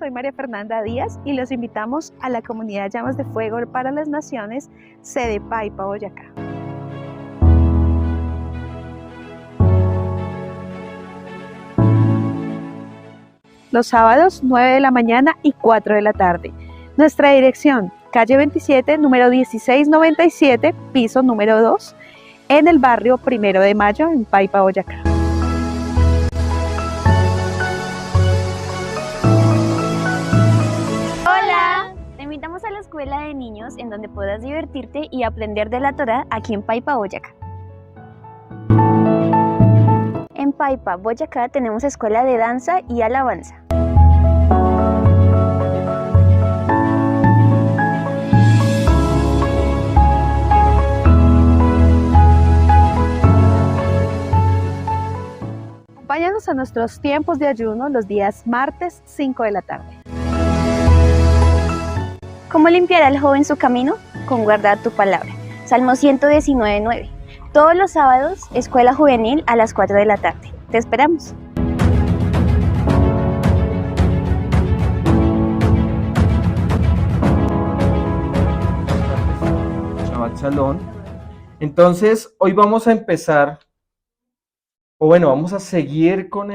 soy María Fernanda Díaz y los invitamos a la comunidad Llamas de Fuego para las Naciones, sede Paipa, Boyacá. Los sábados 9 de la mañana y 4 de la tarde. Nuestra dirección, calle 27, número 1697, piso número 2, en el barrio 1 de Mayo, en Paipa, Boyacá. Hola, te invitamos a la escuela de niños en donde podrás divertirte y aprender de la Torá aquí en Paipa, Boyacá. En Paipa, Boyacá tenemos escuela de danza y alabanza. Acompáñanos a nuestros tiempos de ayuno los días martes 5 de la tarde. ¿Cómo limpiará el joven su camino? Con guardar tu palabra. Salmo 119:9. Todos los sábados, escuela juvenil a las 4 de la tarde. Te esperamos. Shabbat Shalom. Entonces, hoy vamos a empezar, o bueno, vamos a seguir con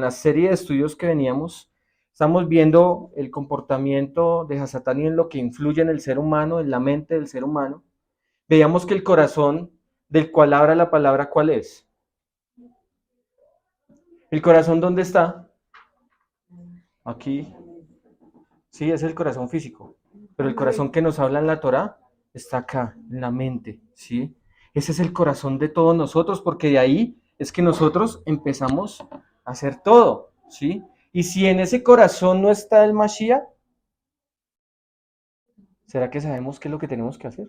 la serie de estudios que veníamos. Estamos viendo el comportamiento de Hasatán y en lo que influye en el ser humano, en la mente del ser humano. Veíamos que el corazón del cual habla la palabra, ¿cuál es? ¿El corazón dónde está? Aquí. Sí, es el corazón físico. Pero el corazón que nos habla en la Torá está acá, en la mente, ¿sí? Ese es el corazón de todos nosotros, porque de ahí es que nosotros empezamos a hacer todo, ¿sí? Y si en ese corazón no está el Mashiach, ¿será que sabemos qué es lo que tenemos que hacer?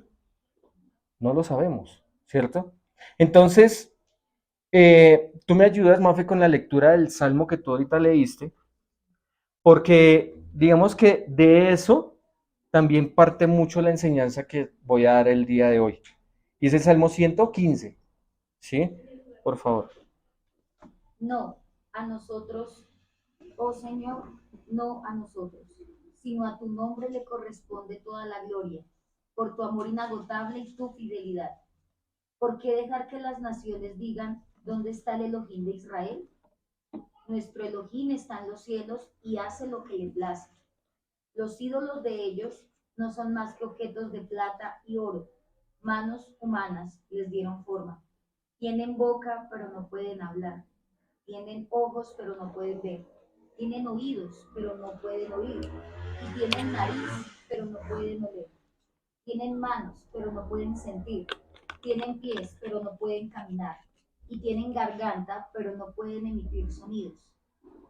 No lo sabemos, ¿cierto? Entonces, tú me ayudas, Mafe, con la lectura del Salmo que tú ahorita leíste, porque digamos que de eso también parte mucho la enseñanza que voy a dar el día de hoy. Y es el Salmo 115, ¿sí? Por favor. No, a nosotros, oh Señor, no a nosotros, sino a tu nombre le corresponde toda la gloria, por tu amor inagotable y tu fidelidad. ¿Por qué dejar que las naciones digan, ¿dónde está el Elohim de Israel? Nuestro Elohim está en los cielos y hace lo que le place. Los ídolos de ellos no son más que objetos de plata y oro. Manos humanas les dieron forma. Tienen boca, pero no pueden hablar. Tienen ojos, pero no pueden ver. Tienen oídos, pero no pueden oír. Y tienen nariz, pero no pueden oler. Tienen manos, pero no pueden sentir. Tienen pies, pero no pueden caminar. Y tienen garganta, pero no pueden emitir sonidos.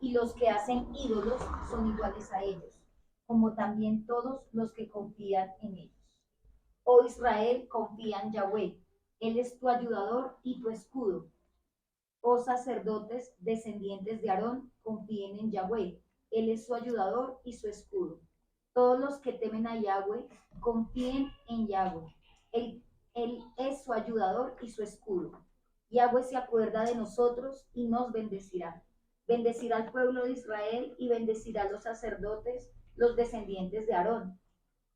Y los que hacen ídolos son iguales a ellos, como también todos los que confían en ellos. Oh Israel, confía en Yahweh. Él es tu ayudador y tu escudo. Oh sacerdotes, descendientes de Aarón, confíen en Yahweh. Él es su ayudador y su escudo. Todos los que temen a Yahweh, confíen en Yahweh. Él es su ayudador y su escudo. Yahweh se acuerda de nosotros y nos bendecirá. Bendecirá al pueblo de Israel y bendecirá a los sacerdotes, los descendientes de Aarón.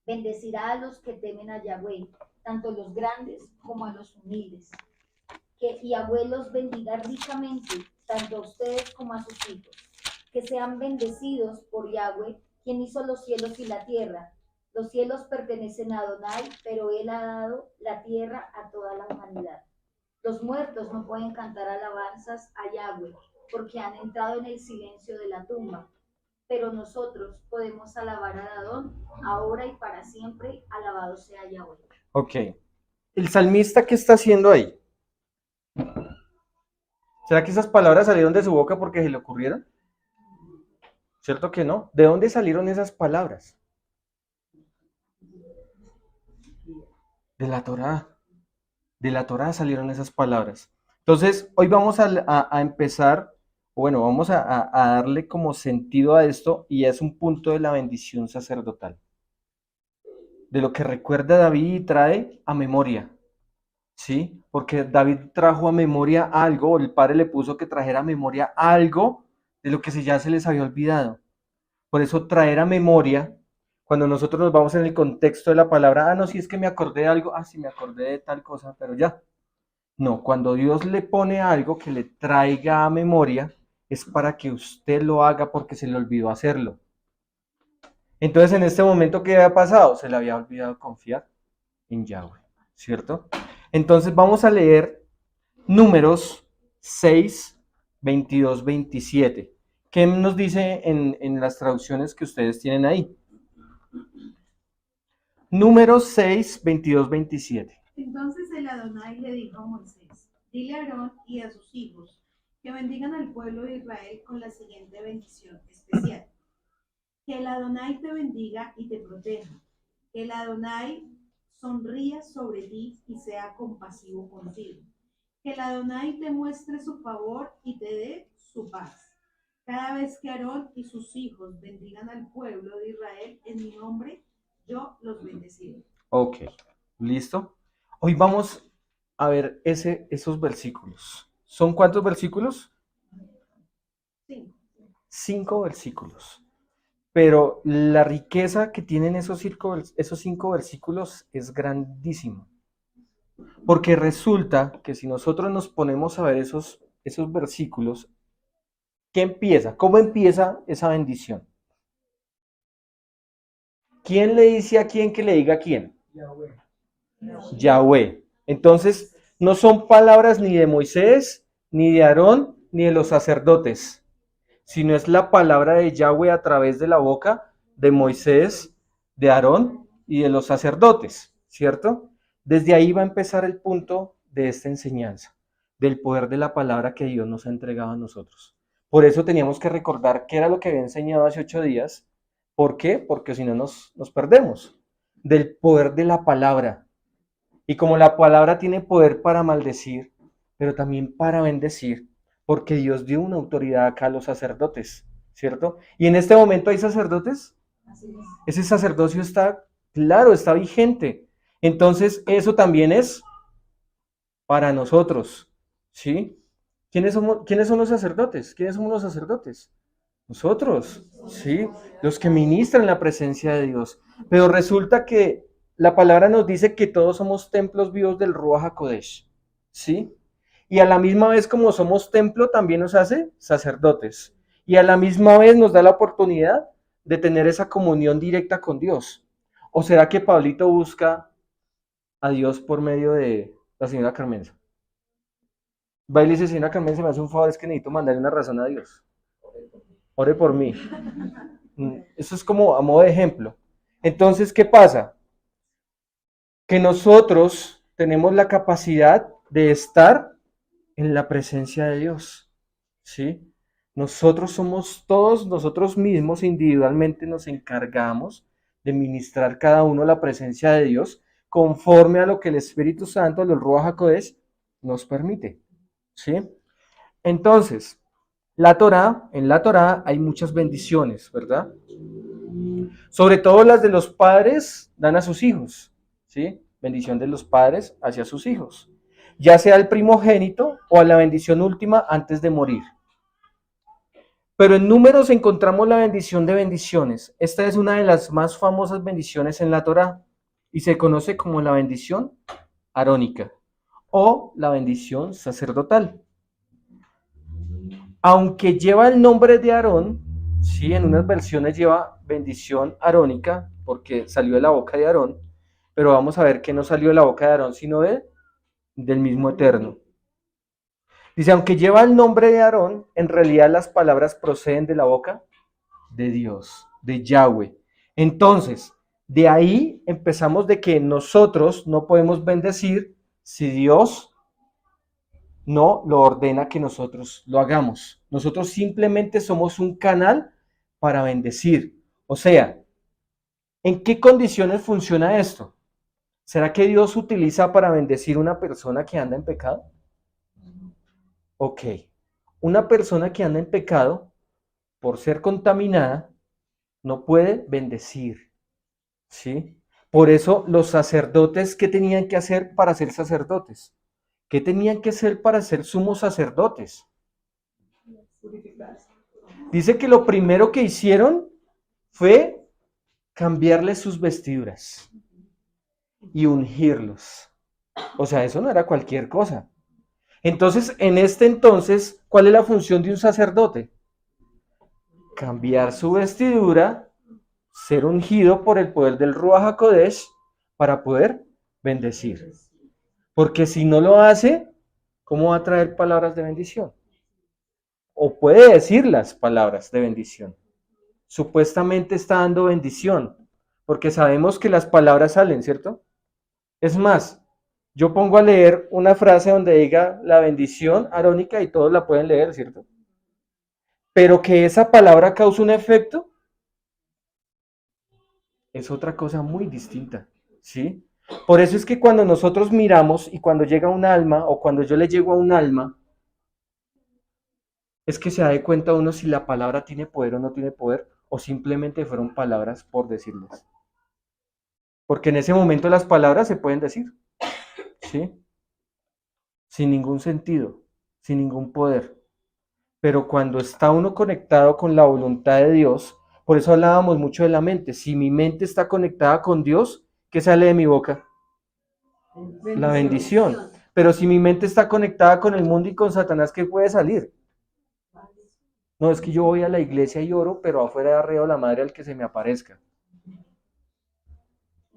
Bendecirá a los que temen a Yahweh, tanto a los grandes como a los humildes. Que Yahweh los bendiga ricamente, tanto a ustedes como a sus hijos. Que sean bendecidos por Yahweh, quien hizo los cielos y la tierra. Los cielos pertenecen a Adonai, pero Él ha dado la tierra a toda la humanidad. Los muertos no pueden cantar alabanzas a Yahweh, porque han entrado en el silencio de la tumba. Pero nosotros podemos alabar a Adón, ahora y para siempre, alabado sea Yahweh. Ok. ¿El salmista qué está haciendo ahí? ¿Será que esas palabras salieron de su boca porque se le ocurrieron? ¿Cierto que no? ¿De dónde salieron esas palabras? De la Torá. De la Torá salieron esas palabras. Entonces, hoy vamos a empezar, bueno, vamos a darle como sentido a esto y es un punto de la bendición sacerdotal. De lo que recuerda David y trae a memoria. ¿Sí? Porque David trajo a memoria algo, o el padre le puso que trajera a memoria algo de lo que ya se les había olvidado. Por eso traer a memoria, cuando nosotros nos vamos en el contexto de la palabra, no, si es que me acordé de algo, sí me acordé de tal cosa, pero ya. No, cuando Dios le pone algo que le traiga a memoria, es para que usted lo haga porque se le olvidó hacerlo. Entonces, en este momento, ¿qué había pasado? Se le había olvidado confiar en Yahweh, ¿cierto? Entonces, vamos a leer Números 6, 22, 27. ¿Qué nos dice en las traducciones que ustedes tienen ahí? Números 6, 22, 27. Entonces el Adonai le dijo a Moisés: dile a Aarón y a sus hijos que bendigan al pueblo de Israel con la siguiente bendición especial. Que el Adonai te bendiga y te proteja. Que el Adonai sonría sobre ti y sea compasivo contigo. Que el Adonai te muestre su favor y te dé su paz. Cada vez que Aarón y sus hijos bendigan al pueblo de Israel en mi nombre, yo los bendeciré. Ok, ¿listo? Hoy vamos a ver esos versículos. ¿Son cuántos versículos? Sí. 5 versículos. Pero la riqueza que tienen esos 5 versículos es grandísimo. Porque resulta que si nosotros nos ponemos a ver esos versículos, ¿qué empieza? ¿Cómo empieza esa bendición? ¿Quién le dice a quién que le diga a quién? Yahweh. Yahweh. Entonces, no son palabras ni de Moisés, ni de Aarón, ni de los sacerdotes, sino es la palabra de Yahweh a través de la boca de Moisés, de Aarón y de los sacerdotes, ¿cierto? Desde ahí va a empezar el punto de esta enseñanza, del poder de la palabra que Dios nos ha entregado a nosotros. Por eso teníamos que recordar qué era lo que había enseñado hace 8 días. ¿Por qué? Porque si no nos perdemos del poder de la palabra. Y como la palabra tiene poder para maldecir, pero también para bendecir, porque Dios dio una autoridad acá a los sacerdotes, ¿cierto? Y en este momento hay sacerdotes. Ese sacerdocio está, claro, está vigente. Entonces, eso también es para nosotros, ¿sí? ¿Quiénes son los sacerdotes? ¿Quiénes somos los sacerdotes? Nosotros, ¿sí? Los que ministran la presencia de Dios. Pero resulta que la palabra nos dice que todos somos templos vivos del Ruach HaKodesh, ¿sí? Y a la misma vez, como somos templo, también nos hace sacerdotes. Y a la misma vez nos da la oportunidad de tener esa comunión directa con Dios. ¿O será que Pablito busca a Dios por medio de la señora Carmenza? Va y le dice: señora Carmenza, me hace un favor, es que necesito mandarle una razón a Dios. Ore por mí. Eso es como a modo de ejemplo. Entonces, ¿qué pasa? Que nosotros tenemos la capacidad de estar en la presencia de Dios, ¿sí? Nosotros somos todos, nosotros mismos individualmente nos encargamos de ministrar cada uno la presencia de Dios conforme a lo que el Espíritu Santo, el Ruach HaKodesh, nos permite, ¿sí? Entonces, en la Torá hay muchas bendiciones, ¿verdad? Sobre todo las de los padres dan a sus hijos, ¿sí? Bendición de los padres hacia sus hijos, ya sea el primogénito o a la bendición última antes de morir. Pero en Números encontramos la bendición de bendiciones. Esta es una de las más famosas bendiciones en la Torá y se conoce como la bendición arónica o la bendición sacerdotal. Aunque lleva el nombre de Aarón, sí, en unas versiones lleva bendición arónica, porque salió de la boca de Aarón, pero vamos a ver que no salió de la boca de Aarón, sino del mismo Eterno. Dice, aunque lleva el nombre de Aarón, en realidad las palabras proceden de la boca de Dios, de Yahweh. Entonces, de ahí empezamos de que nosotros no podemos bendecir si Dios no lo ordena que nosotros lo hagamos. Nosotros simplemente somos un canal para bendecir. O sea, ¿en qué condiciones funciona esto? ¿Será que Dios utiliza para bendecir una persona que anda en pecado? Ok. Una persona que anda en pecado, por ser contaminada, no puede bendecir. ¿Sí? Por eso los sacerdotes, ¿qué tenían que hacer para ser sacerdotes? ¿Qué tenían que hacer para ser sumos sacerdotes? Dice que lo primero que hicieron fue cambiarles sus vestiduras y ungirlos. O sea, eso no era cualquier cosa. Entonces, en este entonces, ¿cuál es la función de un sacerdote? Cambiar su vestidura, ser ungido por el poder del Ruach HaKodesh para poder bendecir. Porque si no lo hace, ¿cómo va a traer palabras de bendición? O puede decir las palabras de bendición. Supuestamente está dando bendición, porque sabemos que las palabras salen, ¿cierto? Es más, yo pongo a leer una frase donde diga la bendición arónica y todos la pueden leer, ¿cierto? Pero que esa palabra cause un efecto es otra cosa muy distinta, ¿sí? Por eso es que cuando nosotros miramos y cuando llega un alma o cuando yo le llego a un alma, es que se da de cuenta uno si la palabra tiene poder o no tiene poder, o simplemente fueron palabras por decirlas. Porque en ese momento las palabras se pueden decir, ¿sí? Sin ningún sentido, sin ningún poder. Pero cuando está uno conectado con la voluntad de Dios, por eso hablábamos mucho de la mente. Si mi mente está conectada con Dios, ¿qué sale de mi boca? La bendición. Pero si mi mente está conectada con el mundo y con Satanás, ¿qué puede salir? No, es que yo voy a la iglesia y oro, pero afuera arreo la madre al que se me aparezca.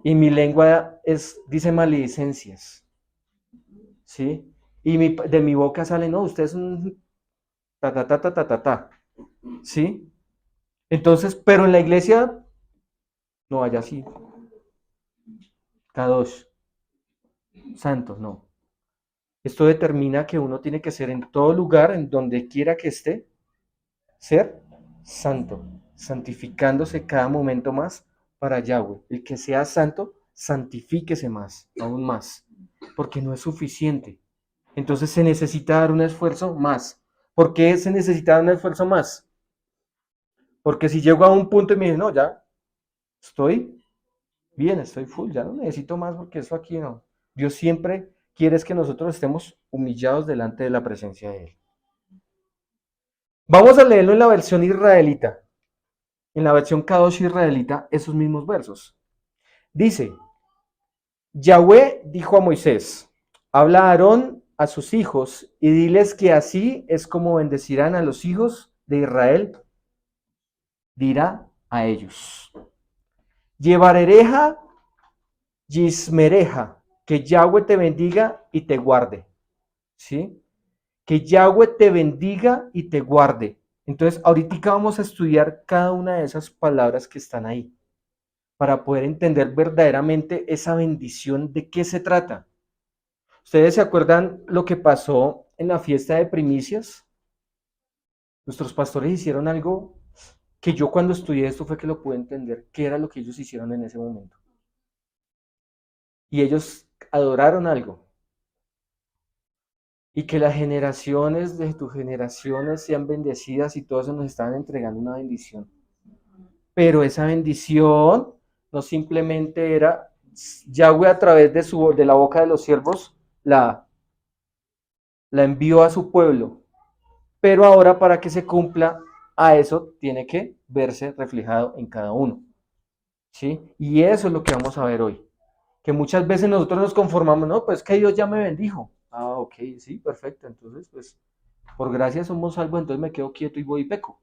Y mi lengua dice maledicencias. ¿Sí? Y de mi boca sale, no, usted es un ta, ta, ta, ta, ta, ta, ta. ¿Sí? Entonces, pero en la iglesia, no, allá sí. Kadosh. Santos, no. Esto determina que uno tiene que ser en todo lugar, en donde quiera que esté, ser santo, santificándose cada momento más para Yahweh. El que sea santo, santifíquese más, aún más, porque no es suficiente. Entonces se necesita dar un esfuerzo más. ¿Por qué se necesita dar un esfuerzo más? Porque si llego a un punto y me dicen, no, ya estoy bien, estoy full, ya no necesito más porque eso aquí no. Dios siempre quiere que nosotros estemos humillados delante de la presencia de Él. Vamos a leerlo en la versión israelita, en la versión Kadosh israelita, esos mismos versos. Dice, Yahweh dijo a Moisés, habla a Aarón a sus hijos y diles que así es como bendecirán a los hijos de Israel, dirá a ellos. Llevarereja, yismereja, que Yahweh te bendiga y te guarde. ¿Sí? Que Yahweh te bendiga y te guarde. Entonces, ahorita vamos a estudiar cada una de esas palabras que están ahí, para poder entender verdaderamente esa bendición, de qué se trata. ¿Ustedes se acuerdan lo que pasó en la fiesta de primicias? Nuestros pastores hicieron algo que yo cuando estudié esto fue que lo pude entender, qué era lo que ellos hicieron en ese momento. Y ellos adoraron algo. Y que las generaciones de tus generaciones sean bendecidas y todos nos estaban entregando una bendición. Pero esa bendición no simplemente era Yahweh a través de la boca de los siervos la envió a su pueblo. Pero ahora para que se cumpla a eso tiene que verse reflejado en cada uno. ¿Sí? Y eso es lo que vamos a ver hoy. Que muchas veces nosotros nos conformamos, no, pues que Dios ya me bendijo. Ah, ok, sí, perfecto. Entonces, pues, por gracia somos salvos, entonces me quedo quieto y voy y peco.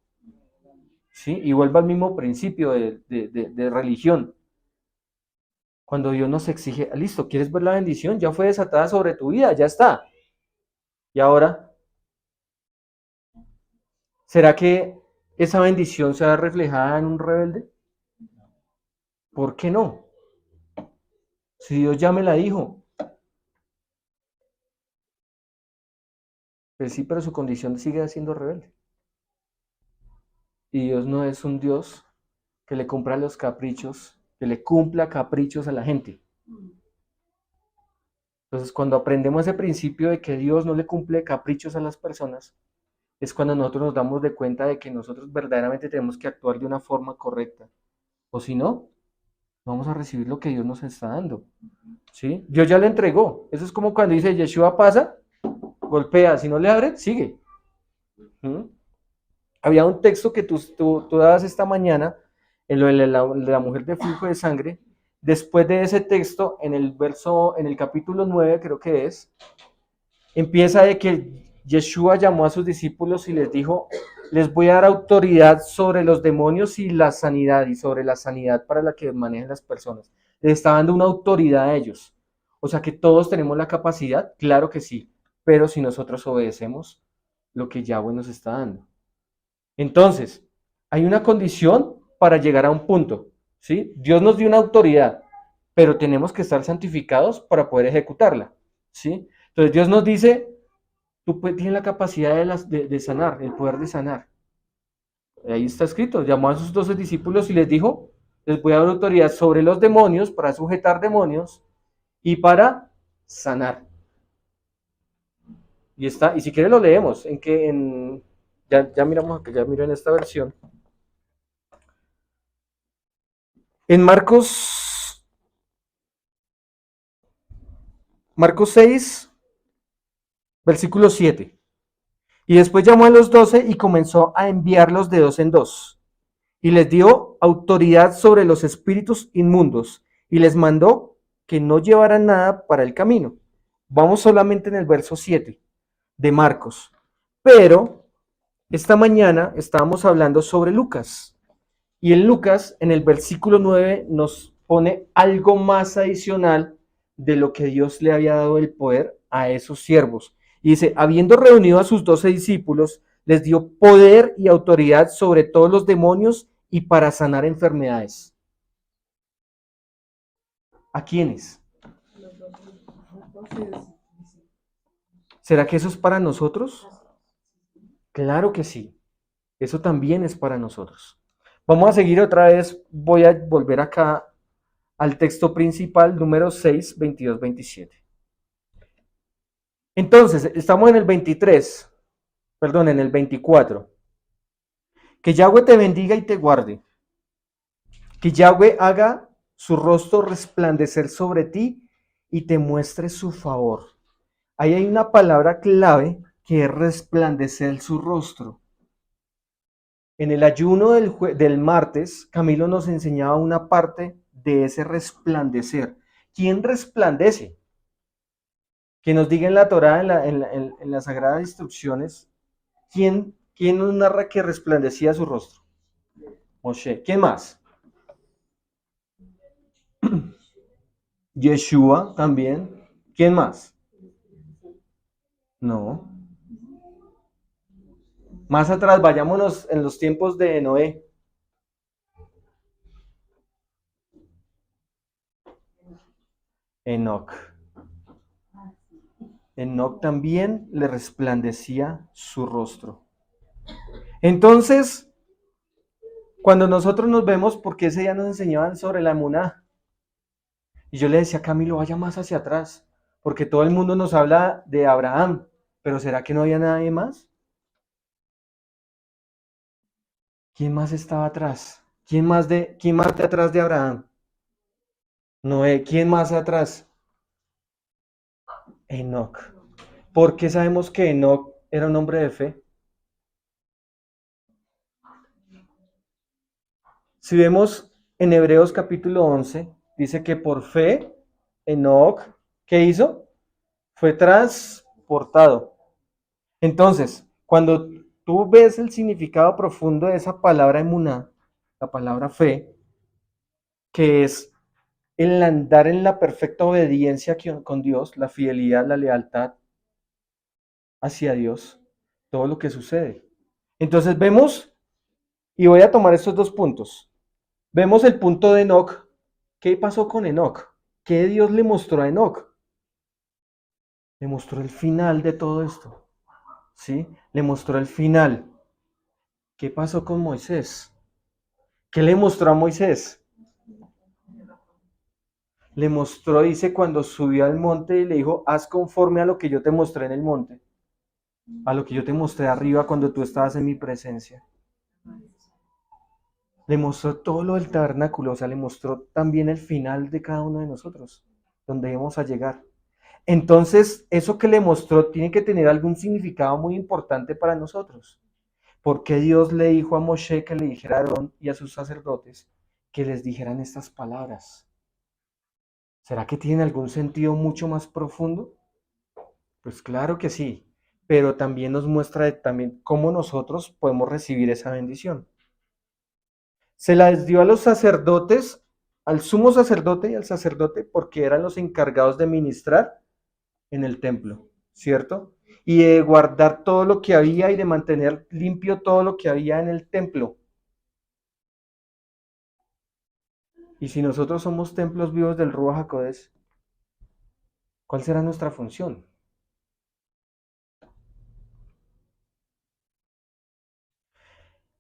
¿Sí? Y vuelvo al mismo principio de religión. Cuando Dios nos exige, listo, ¿quieres ver la bendición? Ya fue desatada sobre tu vida, ya está. Y ahora, ¿será que esa bendición se va reflejada en un rebelde? ¿Por qué no? Si Dios ya me la dijo. Pues sí, pero su condición sigue siendo rebelde. Y Dios no es un Dios que le cumpla los caprichos, que le cumpla caprichos a la gente. Entonces, cuando aprendemos ese principio de que Dios no le cumple caprichos a las personas, es cuando nosotros nos damos de cuenta de que nosotros verdaderamente tenemos que actuar de una forma correcta. O si no, vamos a recibir lo que Dios nos está dando. ¿Sí? Dios ya lo entregó. Eso es como cuando dice, Yeshua pasa, golpea, si no le abre, sigue. ¿Mm? Había un texto que tú dabas esta mañana en lo de la mujer de flujo de sangre, después de ese texto, en el capítulo 9 creo que es, empieza de que Yeshua llamó a sus discípulos y les dijo, les voy a dar autoridad sobre los demonios y la sanidad, y sobre la sanidad para la que manejan las personas. Les está dando una autoridad a ellos. O sea que todos tenemos la capacidad, claro que sí, pero si nosotros obedecemos lo que Yahweh nos está dando. Entonces, hay una condición para llegar a un punto, ¿sí? Dios nos dio una autoridad, pero tenemos que estar santificados para poder ejecutarla, ¿sí? Entonces Dios nos dice, tú tienes la capacidad de sanar, el poder de sanar. Ahí está escrito, llamó a sus 12 discípulos y les dijo, les voy a dar autoridad sobre los demonios, para sujetar demonios y para sanar. Y está, y si quieres lo leemos, ya miramos acá, ya miro en esta versión. En Marcos 6, versículo 7. Y después llamó a los 12 y comenzó a enviarlos de dos en dos. Y les dio autoridad sobre los espíritus inmundos. Y les mandó que no llevaran nada para el camino. Vamos solamente en el verso 7 de Marcos. Pero esta mañana estábamos hablando sobre Lucas. Y en Lucas, en el versículo 9, nos pone algo más adicional de lo que Dios le había dado el poder a esos siervos. Y dice, habiendo reunido a sus 12 discípulos, les dio poder y autoridad sobre todos los demonios y para sanar enfermedades. ¿A quiénes? ¿Será que eso es para nosotros? Claro que sí. Eso también es para nosotros. Vamos a seguir otra vez. Voy a volver acá al texto principal, número 6, 22, 27. Entonces, estamos en el 24. Que Yahweh te bendiga y te guarde. Que Yahweh haga su rostro resplandecer sobre ti y te muestre su favor. Ahí hay una palabra clave que es resplandecer su rostro. En el ayuno del martes, Camilo nos enseñaba una parte de ese resplandecer. ¿Quién resplandece? Que nos diga en la Torá, en las sagradas instrucciones, ¿quién nos narra que resplandecía su rostro? Moshe. ¿Quién más? Yeshua también. ¿Quién más? No. Más atrás, vayámonos en los tiempos de Noé. Enoc. Enoc también le resplandecía su rostro. Entonces, cuando nosotros nos vemos, porque ese día nos enseñaban sobre la emuná, y yo le decía a Camilo, vaya más hacia atrás, porque todo el mundo nos habla de Abraham, pero ¿será que no había nadie más? ¿Quién más estaba atrás? ¿Quién más de atrás de Abraham? Noé. ¿Quién más atrás? Enoc. ¿Por qué sabemos que Enoc era un hombre de fe? Si vemos en Hebreos capítulo 11, dice que por fe, Enoc, ¿qué hizo? Fue transportado. Entonces, cuando tú ves el significado profundo de esa palabra emuná, la palabra fe, que es el andar en la perfecta obediencia con Dios, la fidelidad, la lealtad hacia Dios, todo lo que sucede. Entonces vemos, y voy a tomar estos dos puntos. Vemos el punto de Enoc. ¿Qué pasó con Enoc? ¿Qué Dios le mostró a Enoc? Le mostró el final de todo esto. ¿Sí? Le mostró el final. ¿Qué pasó con Moisés? ¿Qué le mostró a Moisés? Le mostró, dice, cuando subió al monte y le dijo, haz conforme a lo que yo te mostré en el monte, a lo que yo te mostré arriba cuando tú estabas en mi presencia. Le mostró todo lo del tabernáculo, o sea, le mostró también el final de cada uno de nosotros, donde íbamos a llegar. Entonces, eso que le mostró tiene que tener algún significado muy importante para nosotros. ¿Por qué Dios le dijo a Moshe que le dijera a Aarón y a sus sacerdotes que les dijeran estas palabras? ¿Será que tienen algún sentido mucho más profundo? Pues claro que sí, pero también nos muestra también cómo nosotros podemos recibir esa bendición. Se las dio a los sacerdotes, al sumo sacerdote y al sacerdote, porque eran los encargados de ministrar en el templo, ¿cierto? Y de guardar todo lo que había y de mantener limpio todo lo que había en el templo. Y si nosotros somos templos vivos del Ruach HaKodesh, ¿cuál será nuestra función?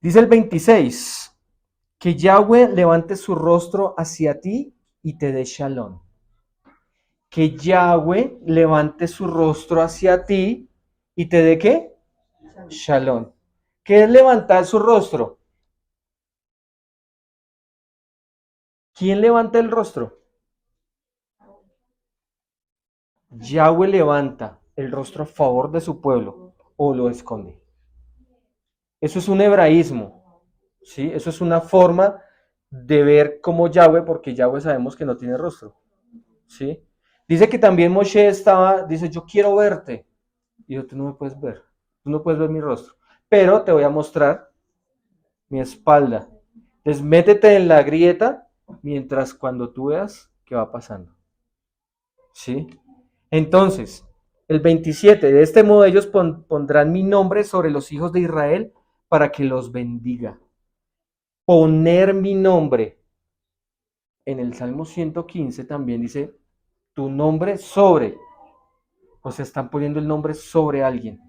Dice el 26, que Yahweh levante su rostro hacia ti y te dé shalom. Que Yahweh levante su rostro hacia ti y te dé ¿qué? Shalom. ¿Qué es levantar su rostro? ¿Quién levanta el rostro? Yahweh levanta el rostro a favor de su pueblo o lo esconde. Eso es un hebraísmo, ¿sí? Eso es una forma de ver como Yahweh, porque Yahweh sabemos que no tiene rostro, ¿sí? Dice que también Moshe dice, yo quiero verte. Y yo, tú no me puedes ver, tú no puedes ver mi rostro, pero te voy a mostrar mi espalda. Entonces métete en la grieta mientras cuando tú veas qué va pasando, ¿sí? Entonces, el 27, de este modo ellos pondrán mi nombre sobre los hijos de Israel para que los bendiga. Poner mi nombre. En el Salmo 115 también dice, tu nombre sobre. O sea, están poniendo el nombre sobre alguien.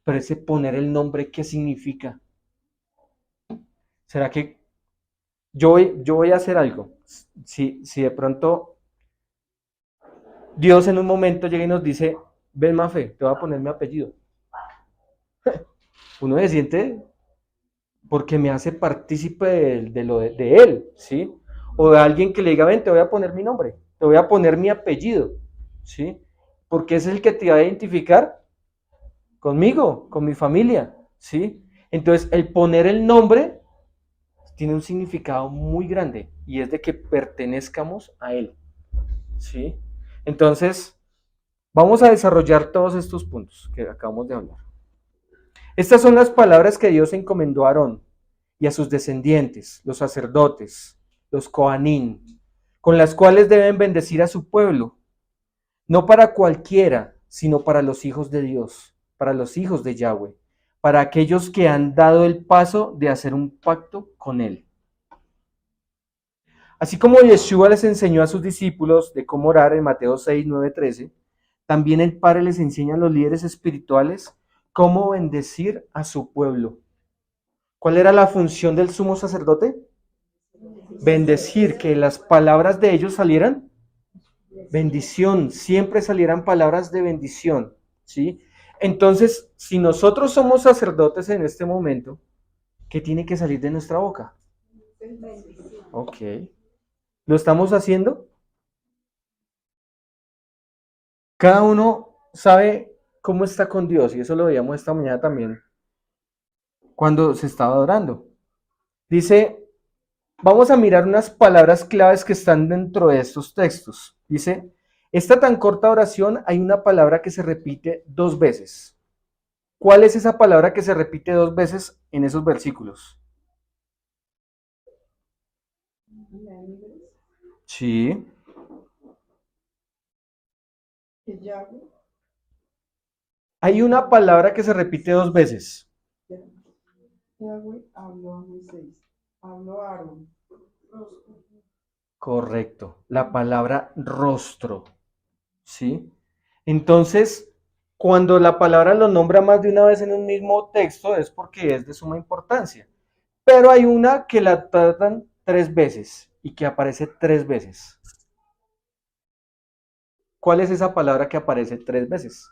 Pero ese poner el nombre, ¿qué significa? ¿Será que yo voy a hacer algo? Si de pronto Dios en un momento llega y nos dice, ven Mafe, te voy a poner mi apellido. Uno se siente porque me hace partícipe de él, ¿sí? O de alguien que le diga, ven, te voy a poner mi nombre, te voy a poner mi apellido, ¿sí? Porque es el que te va a identificar conmigo, con mi familia, ¿sí? Entonces, el poner el nombre tiene un significado muy grande y es de que pertenezcamos a él, ¿sí? Entonces, vamos a desarrollar todos estos puntos que acabamos de hablar. Estas son las palabras que Dios encomendó a Aarón y a sus descendientes, los sacerdotes, los Coanín, con las cuales deben bendecir a su pueblo, no para cualquiera, sino para los hijos de Dios, para los hijos de Yahweh, para aquellos que han dado el paso de hacer un pacto con él. Así como Yeshua les enseñó a sus discípulos de cómo orar en Mateo 6, 9, 13, también el Padre les enseña a los líderes espirituales cómo bendecir a su pueblo. ¿Cuál era la función del sumo sacerdote? Bendecir, que las palabras de ellos salieran bendición, siempre salieran palabras de bendición, ¿sí? Entonces, si nosotros somos sacerdotes en este momento, ¿qué tiene que salir de nuestra boca? Ok. ¿Lo estamos haciendo? Cada uno sabe cómo está con Dios, y eso lo veíamos esta mañana también, cuando se estaba adorando. Dice, vamos a mirar unas palabras claves que están dentro de estos textos. Dice, esta tan corta oración hay una palabra que se repite 2 veces. ¿Cuál es esa palabra que se repite 2 veces en esos versículos? Sí. Hay una palabra que se repite 2 veces. Yahweh habló a Moisés, habló a Aarón. Correcto, la palabra rostro, ¿sí? Entonces, cuando la palabra lo nombra más de una vez en un mismo texto es porque es de suma importancia. Pero hay una que la tratan 3 veces y que aparece 3 veces. ¿Cuál es esa palabra que aparece 3 veces?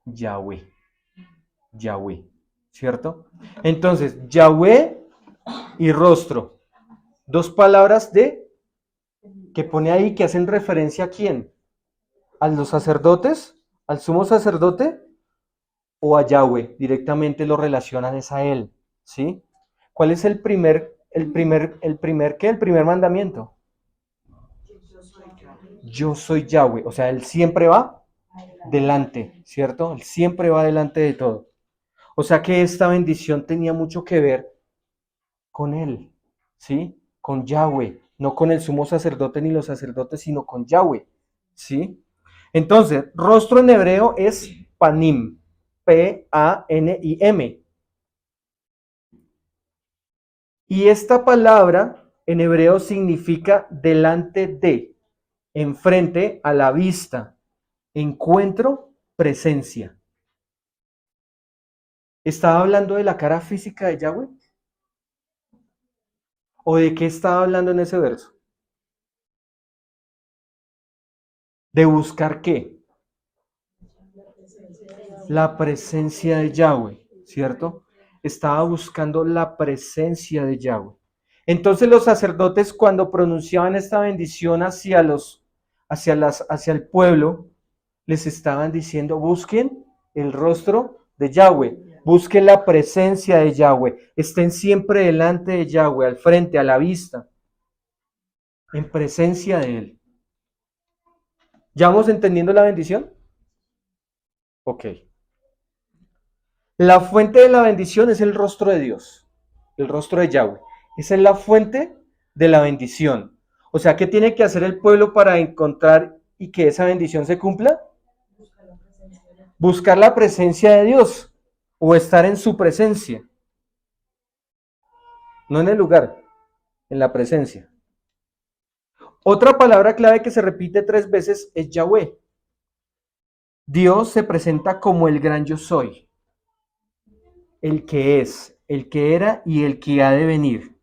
Yahweh. Yahweh, ¿cierto? Entonces, Yahweh y rostro. 2 palabras que pone ahí que hacen referencia a quién. A los sacerdotes, al sumo sacerdote o a Yahweh, directamente lo relacionan es a él, ¿sí? ¿Cuál es el primer mandamiento? Yo soy Yahweh, o sea, él siempre va delante, ¿cierto? Él siempre va delante de todo. O sea que esta bendición tenía mucho que ver con él, ¿sí? Con Yahweh, no con el sumo sacerdote ni los sacerdotes, sino con Yahweh, ¿sí? Entonces, rostro en hebreo es panim, P-A-N-I-M. Y esta palabra en hebreo significa delante de, enfrente, a la vista, encuentro, presencia. ¿Estaba hablando de la cara física de Yahweh? ¿O de qué estaba hablando en ese verso? ¿De buscar qué? La presencia de Yahweh, ¿cierto? Estaba buscando la presencia de Yahweh. Entonces los sacerdotes cuando pronunciaban esta bendición hacia el pueblo, les estaban diciendo, busquen el rostro de Yahweh, busquen la presencia de Yahweh, estén siempre delante de Yahweh, al frente, a la vista, en presencia de Él. ¿Ya vamos entendiendo la bendición? Ok. La fuente de la bendición es el rostro de Dios, el rostro de Yahweh. Esa es la fuente de la bendición. O sea, ¿qué tiene que hacer el pueblo para encontrar y que esa bendición se cumpla? Buscar la presencia de Dios o estar en su presencia. No en el lugar, en la presencia. Otra palabra clave que se repite 3 veces es Yahweh. Dios se presenta como el gran yo soy, el que es, el que era y el que ha de venir.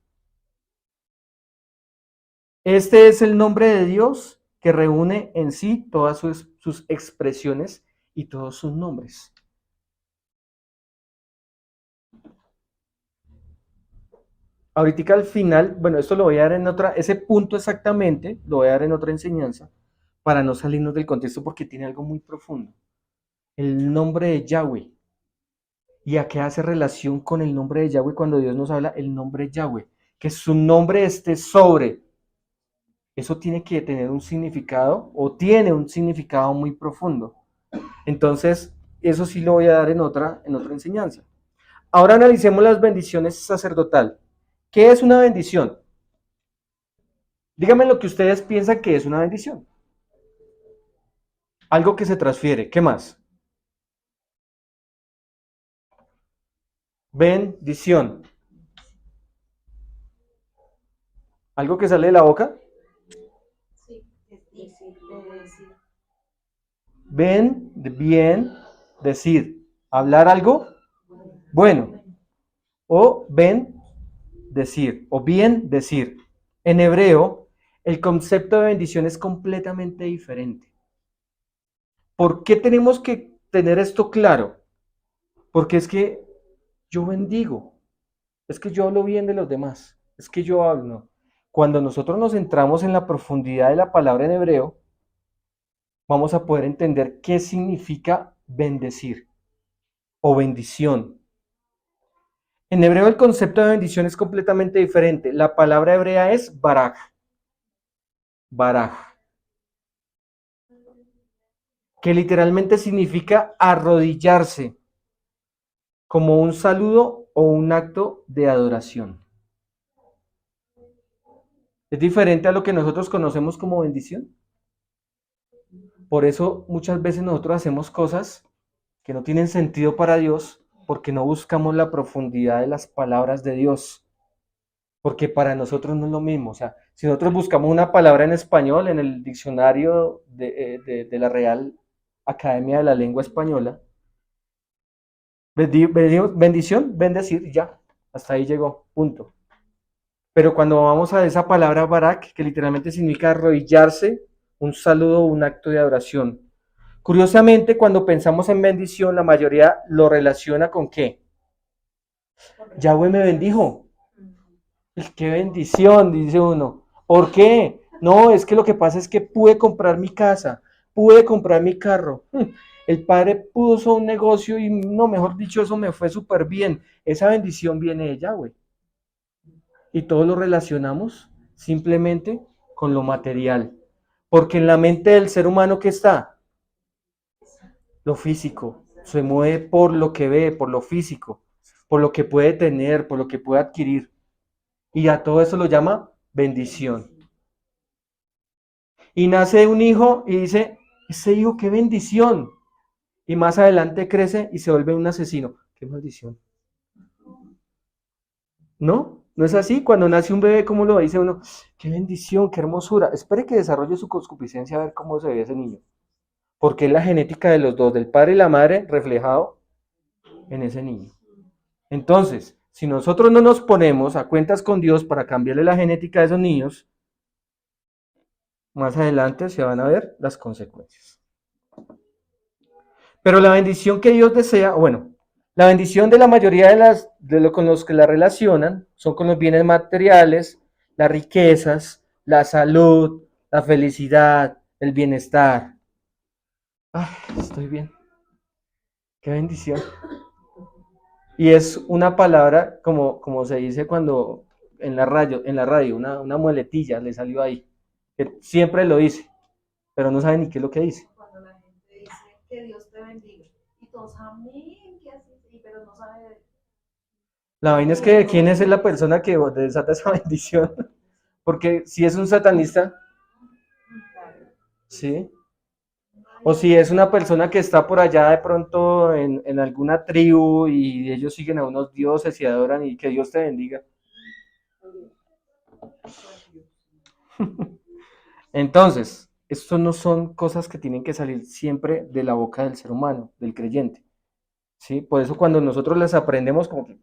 Este es el nombre de Dios que reúne en sí todas sus expresiones y todos sus nombres. Ahorita al final, bueno, esto lo voy a dar en otra, ese punto exactamente, lo voy a dar en otra enseñanza, para no salirnos del contexto porque tiene algo muy profundo. El nombre de Yahweh. ¿Y a qué hace relación con el nombre de Yahweh cuando Dios nos habla el nombre Yahweh? Que su nombre esté sobre. Eso tiene que tener un significado o tiene un significado muy profundo. Entonces, eso sí lo voy a dar en otra enseñanza. Ahora analicemos las bendiciones sacerdotal. ¿Qué es una bendición? Díganme lo que ustedes piensan que es una bendición. Algo que se transfiere. ¿Qué más? Bendición. ¿Algo que sale de la boca? Bien, decir. Hablar algo bueno. O decir. O bien decir. En hebreo, el concepto de bendición es completamente diferente. ¿Por qué tenemos que tener esto claro? Porque es que yo bendigo. Es que yo hablo bien de los demás. Es que yo hablo. No. Cuando nosotros nos centramos en la profundidad de la palabra en hebreo, vamos a poder entender qué significa bendecir o bendición. En hebreo el concepto de bendición es completamente diferente. La palabra hebrea es baraj. Baraj. Que literalmente significa arrodillarse, como un saludo o un acto de adoración. Es diferente a lo que nosotros conocemos como bendición. Por eso muchas veces nosotros hacemos cosas que no tienen sentido para Dios porque no buscamos la profundidad de las palabras de Dios. Porque para nosotros no es lo mismo. O sea, si nosotros buscamos una palabra en español en el diccionario de la Real Academia de la Lengua Española, bendición, bendecir, ya, hasta ahí llegó, punto. Pero cuando vamos a esa palabra barak, que literalmente significa arrodillarse, un saludo, un acto de adoración. Curiosamente, cuando pensamos en bendición, la mayoría lo relaciona con ¿qué? Yahweh me bendijo. ¡Qué bendición! Dice uno. ¿Por qué? No, es que lo que pasa es que pude comprar mi casa, pude comprar mi carro. el padre puso un negocio y no, mejor dicho, eso me fue súper bien. Esa bendición viene de Yahweh. Y todo lo relacionamos simplemente con lo material. Porque en la mente del ser humano, ¿qué está? Lo físico. Se mueve por lo que ve, por lo físico, por lo que puede tener, por lo que puede adquirir. Y a todo eso lo llama bendición. Y nace un hijo y dice, ese hijo, qué bendición. Y más adelante crece y se vuelve un asesino. Qué maldición. ¿No? ¿No es así? Cuando nace un bebé, ¿cómo lo dice uno? Qué bendición, qué hermosura. Espere que desarrolle su concupiscencia a ver cómo se ve ese niño. Porque es la genética de los dos, del padre y la madre, reflejado en ese niño. Entonces, si nosotros no nos ponemos a cuentas con Dios para cambiarle la genética de esos niños, más adelante se van a ver las consecuencias. Pero la bendición que Dios desea, bueno, la bendición de la mayoría con los que la relacionan son con los bienes materiales, las riquezas, la salud, la felicidad, el bienestar. Ay, estoy bien. Qué bendición. Y es una palabra, como se dice cuando en la radio una muletilla le salió ahí, que siempre lo dice, pero no sabe ni qué es lo que dice. Cuando la gente dice que Dios te bendiga y todos amén, que así, pero no sabe. La vaina es que quién es la persona que desata esa bendición, porque si es un satanista, ¿sí? O si es una persona que está por allá de pronto en alguna tribu y ellos siguen a unos dioses y adoran y que Dios te bendiga. Entonces, esto no son cosas que tienen que salir siempre de la boca del ser humano, del creyente. ¿Sí? Por eso cuando nosotros las aprendemos, como que...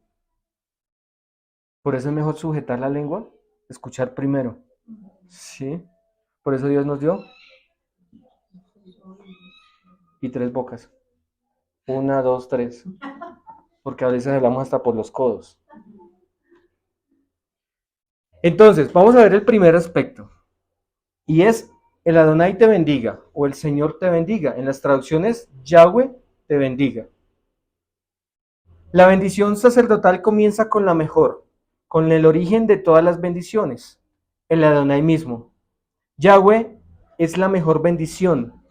Por eso es mejor sujetar la lengua, escuchar primero. ¿Sí? Por eso Dios nos dio y 3 bocas. 1, 2, 3. Porque a veces hablamos hasta por los codos. Entonces, vamos a ver el primer aspecto. Y es el Adonai te bendiga o el Señor te bendiga. En las traducciones, Yahweh te bendiga. La bendición sacerdotal comienza con la mejor, con el origen de todas las bendiciones, el Adonai mismo. Yahweh es la mejor bendición.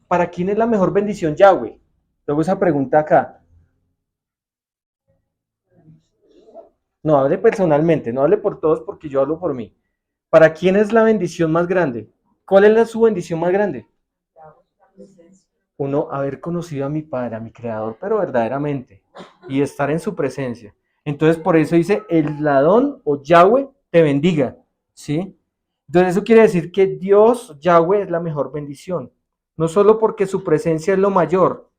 ¿Para quién es la mejor bendición Yahweh? Luego esa pregunta acá. No hable personalmente, no hable por todos porque yo hablo por mí. ¿Para quién es la bendición más grande? ¿Cuál es su bendición más grande? Uno, haber conocido a mi Padre, a mi Creador, pero verdaderamente, y estar en su presencia. Entonces, por eso dice, el Adón o Yahweh te bendiga, ¿sí? Entonces, eso quiere decir que Dios, Yahweh, es la mejor bendición. No solo porque su presencia es lo mayor,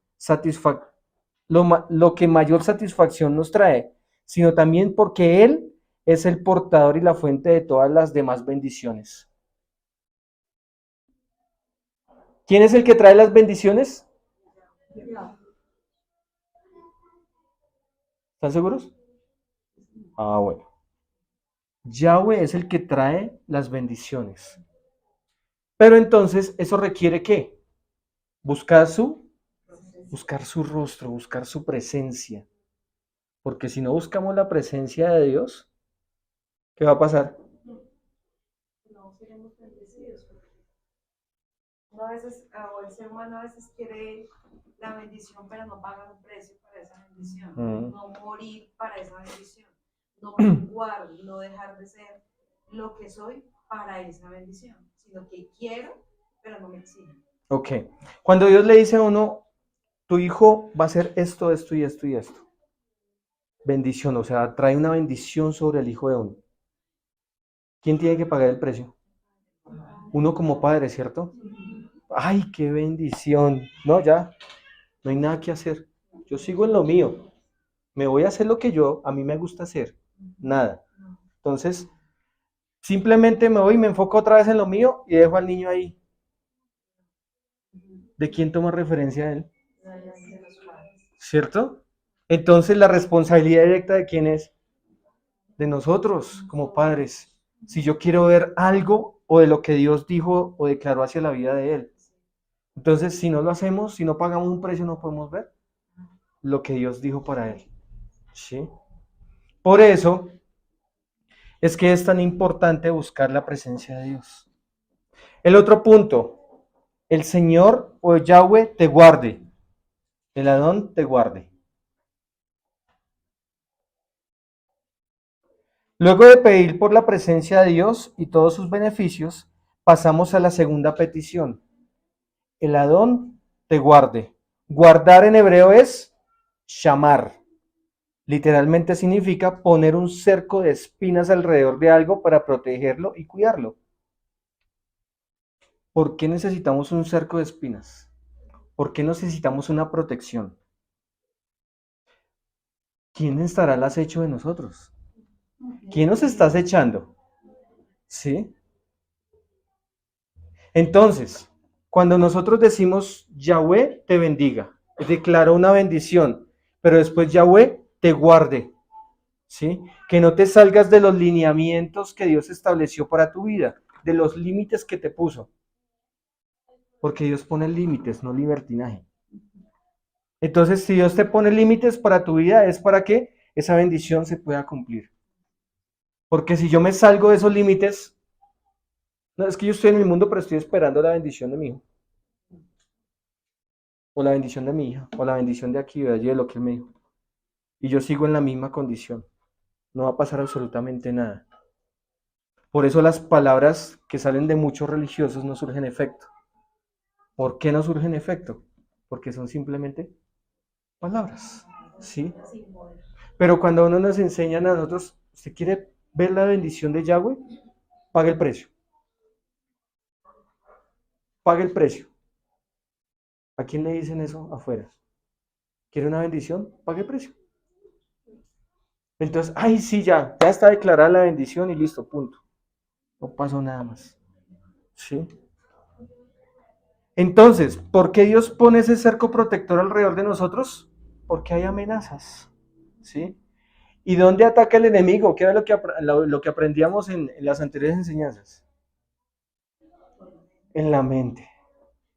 lo que mayor satisfacción nos trae, sino también porque Él es el portador y la fuente de todas las demás bendiciones. ¿Quién es el que trae las bendiciones? ¿Están seguros? Ah, bueno. Yahweh es el que trae las bendiciones. Pero entonces, ¿eso requiere qué? Buscar su rostro, buscar su presencia. Porque si no buscamos la presencia de Dios, ¿qué va a pasar? No seremos bendecidos. Uno a veces, o el ser humano a veces quiere la bendición, pero no paga un precio para esa bendición. No morir para esa bendición. No menguar, no dejar de ser lo que soy para esa bendición, sino que quiero, pero no me exigen. Ok. Cuando Dios le dice a uno, tu hijo va a hacer esto, esto y esto y esto. Bendición, o sea, trae una bendición sobre el hijo de uno. ¿Quién tiene que pagar el precio? Uno como padre, ¿cierto? ¡Ay, qué bendición! No, ya, no hay nada que hacer. Yo sigo en lo mío. Me voy a hacer lo que a mí me gusta hacer. Nada. Entonces, simplemente me voy y me enfoco otra vez en lo mío y dejo al niño ahí. ¿De quién toma referencia a él? ¿Cierto? Entonces, la responsabilidad directa ¿de quién es? De nosotros, como padres. Si yo quiero ver algo o de lo que Dios dijo o declaró hacia la vida de él. Entonces, si no lo hacemos, si no pagamos un precio, no podemos ver lo que Dios dijo para él. ¿Sí? Por eso es que es tan importante buscar la presencia de Dios. El otro punto, el Señor o Yahweh te guarde, el Adón te guarde. Luego de pedir por la presencia de Dios y todos sus beneficios, pasamos a la segunda petición. El Adón te guarde. Guardar en hebreo es shamar. Literalmente significa poner un cerco de espinas alrededor de algo para protegerlo y cuidarlo. ¿Por qué necesitamos un cerco de espinas? ¿Por qué necesitamos una protección? ¿Quién estará al acecho de nosotros? ¿Quién nos está acechando? ¿Sí? Entonces, cuando nosotros decimos Yahweh te bendiga, declaro una bendición, pero después Yahweh te guarde, ¿sí? Que no te salgas de los lineamientos que Dios estableció para tu vida, de los límites que te puso. Porque Dios pone límites, no libertinaje. Entonces, si Dios te pone límites para tu vida, es para que esa bendición se pueda cumplir. Porque si yo me salgo de esos límites, no, es que yo estoy en el mundo, pero estoy esperando la bendición de mi hijo. O la bendición de mi hija, o la bendición de aquí o de allí, de lo que él me dijo. Y yo sigo en la misma condición. No va a pasar absolutamente nada. Por eso las palabras que salen de muchos religiosos no surgen efecto. ¿Por qué no surgen efecto? Porque son simplemente palabras, ¿sí? Pero cuando uno nos enseñan a nosotros, ¿usted quiere ver la bendición de Yahweh? Pague el precio. Pague el precio. ¿A quién le dicen eso afuera? ¿Quiere una bendición? Pague el precio. Entonces, ay, sí, ya está declarada la bendición y listo, punto. No pasó nada más. ¿Sí? Entonces, ¿por qué Dios pone ese cerco protector alrededor de nosotros? Porque hay amenazas. ¿Sí? ¿Y dónde ataca el enemigo? ¿Qué era lo que aprendíamos en las anteriores enseñanzas? En la mente.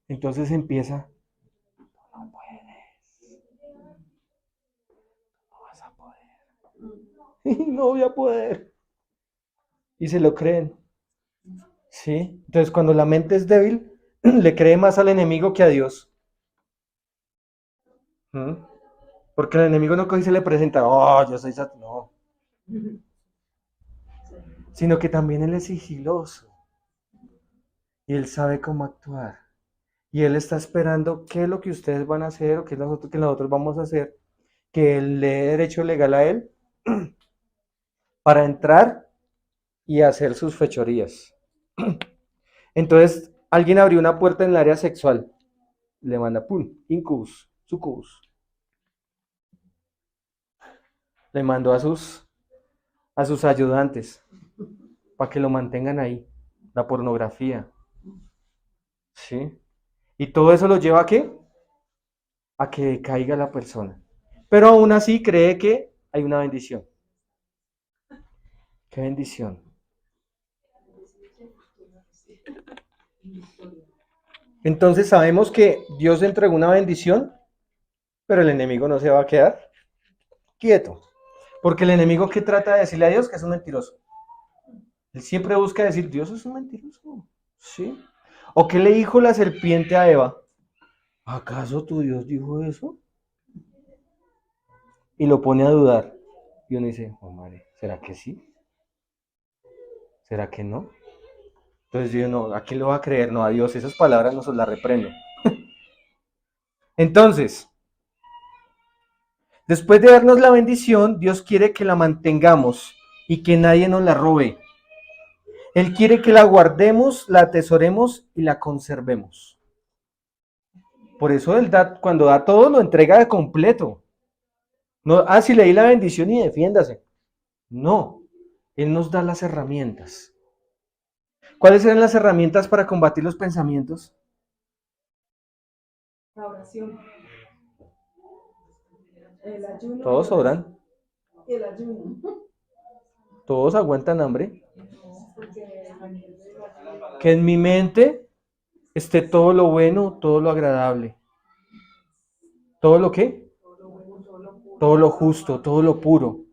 Entonces empieza, no puedes, no vas a poder, no voy a poder. Y se lo creen. ¿Sí? Entonces cuando la mente es débil, le cree más al enemigo que a Dios. ¿Mm? Porque el enemigo no coge y se le presenta, oh, yo soy Satanás. No. Sino que también él es sigiloso. Y él sabe cómo actuar. Y él está esperando qué es lo que ustedes van a hacer o qué es lo que nosotros vamos a hacer, que él le dé derecho legal a él para entrar y hacer sus fechorías. Entonces, alguien abrió una puerta en el área sexual. Le manda, pum, incubus, sucubus. Le mandó a sus ayudantes para que lo mantengan ahí. La pornografía. ¿Sí? Y todo eso lo lleva ¿a qué? A que caiga la persona. Pero aún así cree que hay una bendición. ¡Qué bendición! Entonces sabemos que Dios entregó una bendición, pero el enemigo no se va a quedar quieto. Porque el enemigo que trata de decirle a Dios que es un mentiroso. Él siempre busca decir, Dios es un mentiroso. ¿Sí? ¿O qué le dijo la serpiente a Eva? ¿Acaso tu Dios dijo eso? Y lo pone a dudar. Y uno dice, oh madre, ¿será que sí? ¿Será que no? Entonces yo no, ¿a quién lo va a creer? No, a Dios, esas palabras no se las reprendo. Entonces, después de darnos la bendición, Dios quiere que la mantengamos y que nadie nos la robe. Él quiere que la guardemos, la atesoremos y la conservemos. Por eso Él cuando da todo, lo entrega de completo. No, si le di la bendición y defiéndase. No, Él nos da las herramientas. ¿Cuáles eran las herramientas para combatir los pensamientos? La oración. El ayuno. Todos oran, El ayuno. todos aguantan hambre. Que en mi mente esté todo lo bueno, todo lo agradable. ¿Todo lo qué? Todo lo justo, todo lo puro.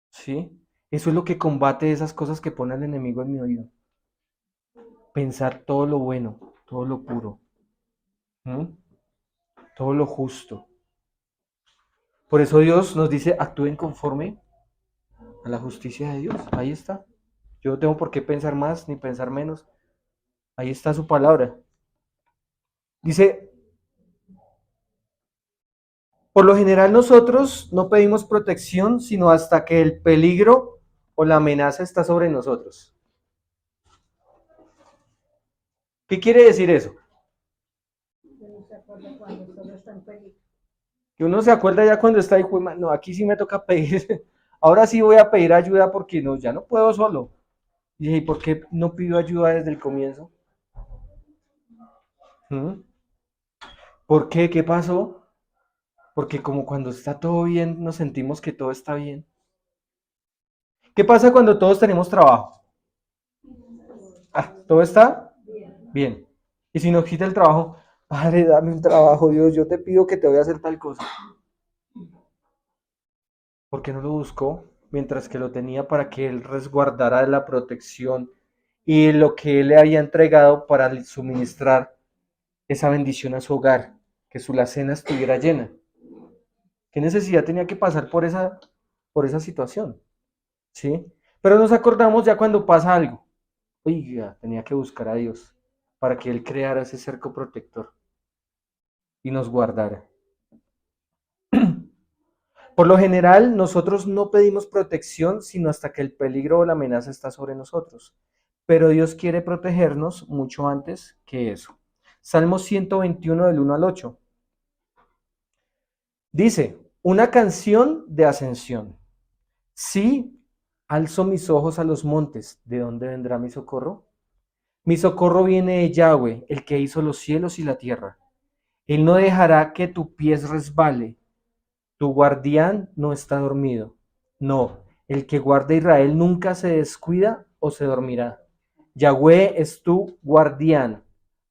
¿Sí? Eso es lo que combate esas cosas que pone el enemigo en mi oído. Pensar todo lo bueno, todo lo puro, ¿m? Todo lo justo. Por eso Dios nos dice, actúen conforme a la justicia de Dios. Ahí está. Yo no tengo por qué pensar más ni pensar menos. Ahí está su palabra. Dice, por lo general nosotros no pedimos protección sino hasta que el peligro o la amenaza está sobre nosotros. ¿Qué quiere decir eso? Que uno se acuerda ya cuando está ahí, no, aquí sí me toca pedir, ahora sí voy a pedir ayuda porque no, ya no puedo solo. Y dije, ¿y por qué no pido ayuda desde el comienzo? ¿Mm? ¿Por qué? ¿Qué pasó? Porque como cuando está todo bien, nos sentimos que todo está bien. ¿Qué pasa cuando todos tenemos trabajo? ¿Todo está bien? Y si nos quita el trabajo, Padre, dame un trabajo, Dios, yo te pido que te voy a hacer tal cosa. ¿Por qué no lo buscó mientras que lo tenía para que él resguardara la protección y lo que él le había entregado para suministrar esa bendición a su hogar, que su alacena estuviera llena? ¿Qué necesidad tenía que pasar por esa situación? ¿Sí? Pero nos acordamos ya cuando pasa algo. Oiga, tenía que buscar a Dios para que él creara ese cerco protector y nos guardara. Por lo general, nosotros no pedimos protección sino hasta que el peligro o la amenaza está sobre nosotros. Pero Dios quiere protegernos mucho antes que eso. Salmo 121 del 1 al 8. Dice, una canción de ascensión. Sí, alzo mis ojos a los montes. ¿De dónde vendrá mi socorro? Mi socorro viene de Yahweh, el que hizo los cielos y la tierra. Él no dejará que tu pies resbale. Tu guardián no está dormido. No, el que guarda a Israel nunca se descuida o se dormirá. Yahweh es tu guardián.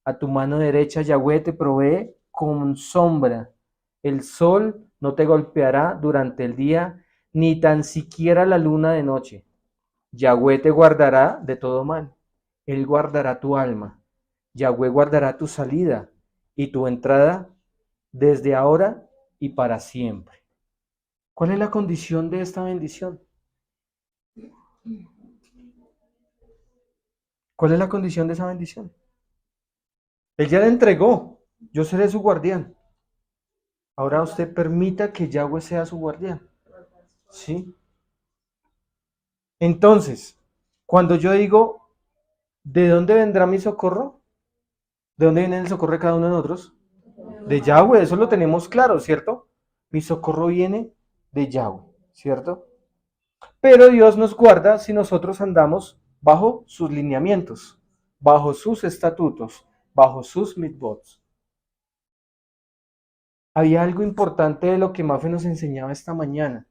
A tu mano derecha Yahweh te provee con sombra. El sol no te golpeará durante el día, ni tan siquiera la luna de noche. Yahweh te guardará de todo mal. Él guardará tu alma. Yahweh guardará tu salida y tu entrada desde ahora y para siempre. ¿Cuál es la condición de esta bendición? ¿Cuál es la condición de esa bendición? Él ya la entregó. Yo seré su guardián. Ahora usted permita que Yahweh sea su guardián. ¿Sí? Entonces, cuando yo digo, ¿de dónde vendrá mi socorro? ¿De dónde viene el socorro de cada uno de nosotros? De Yahweh, eso lo tenemos claro, ¿cierto? Mi socorro viene de Yahweh, ¿cierto? Pero Dios nos guarda si nosotros andamos bajo sus lineamientos, bajo sus estatutos, bajo sus mitzvot. Había algo importante de lo que Mafe nos enseñaba esta mañana,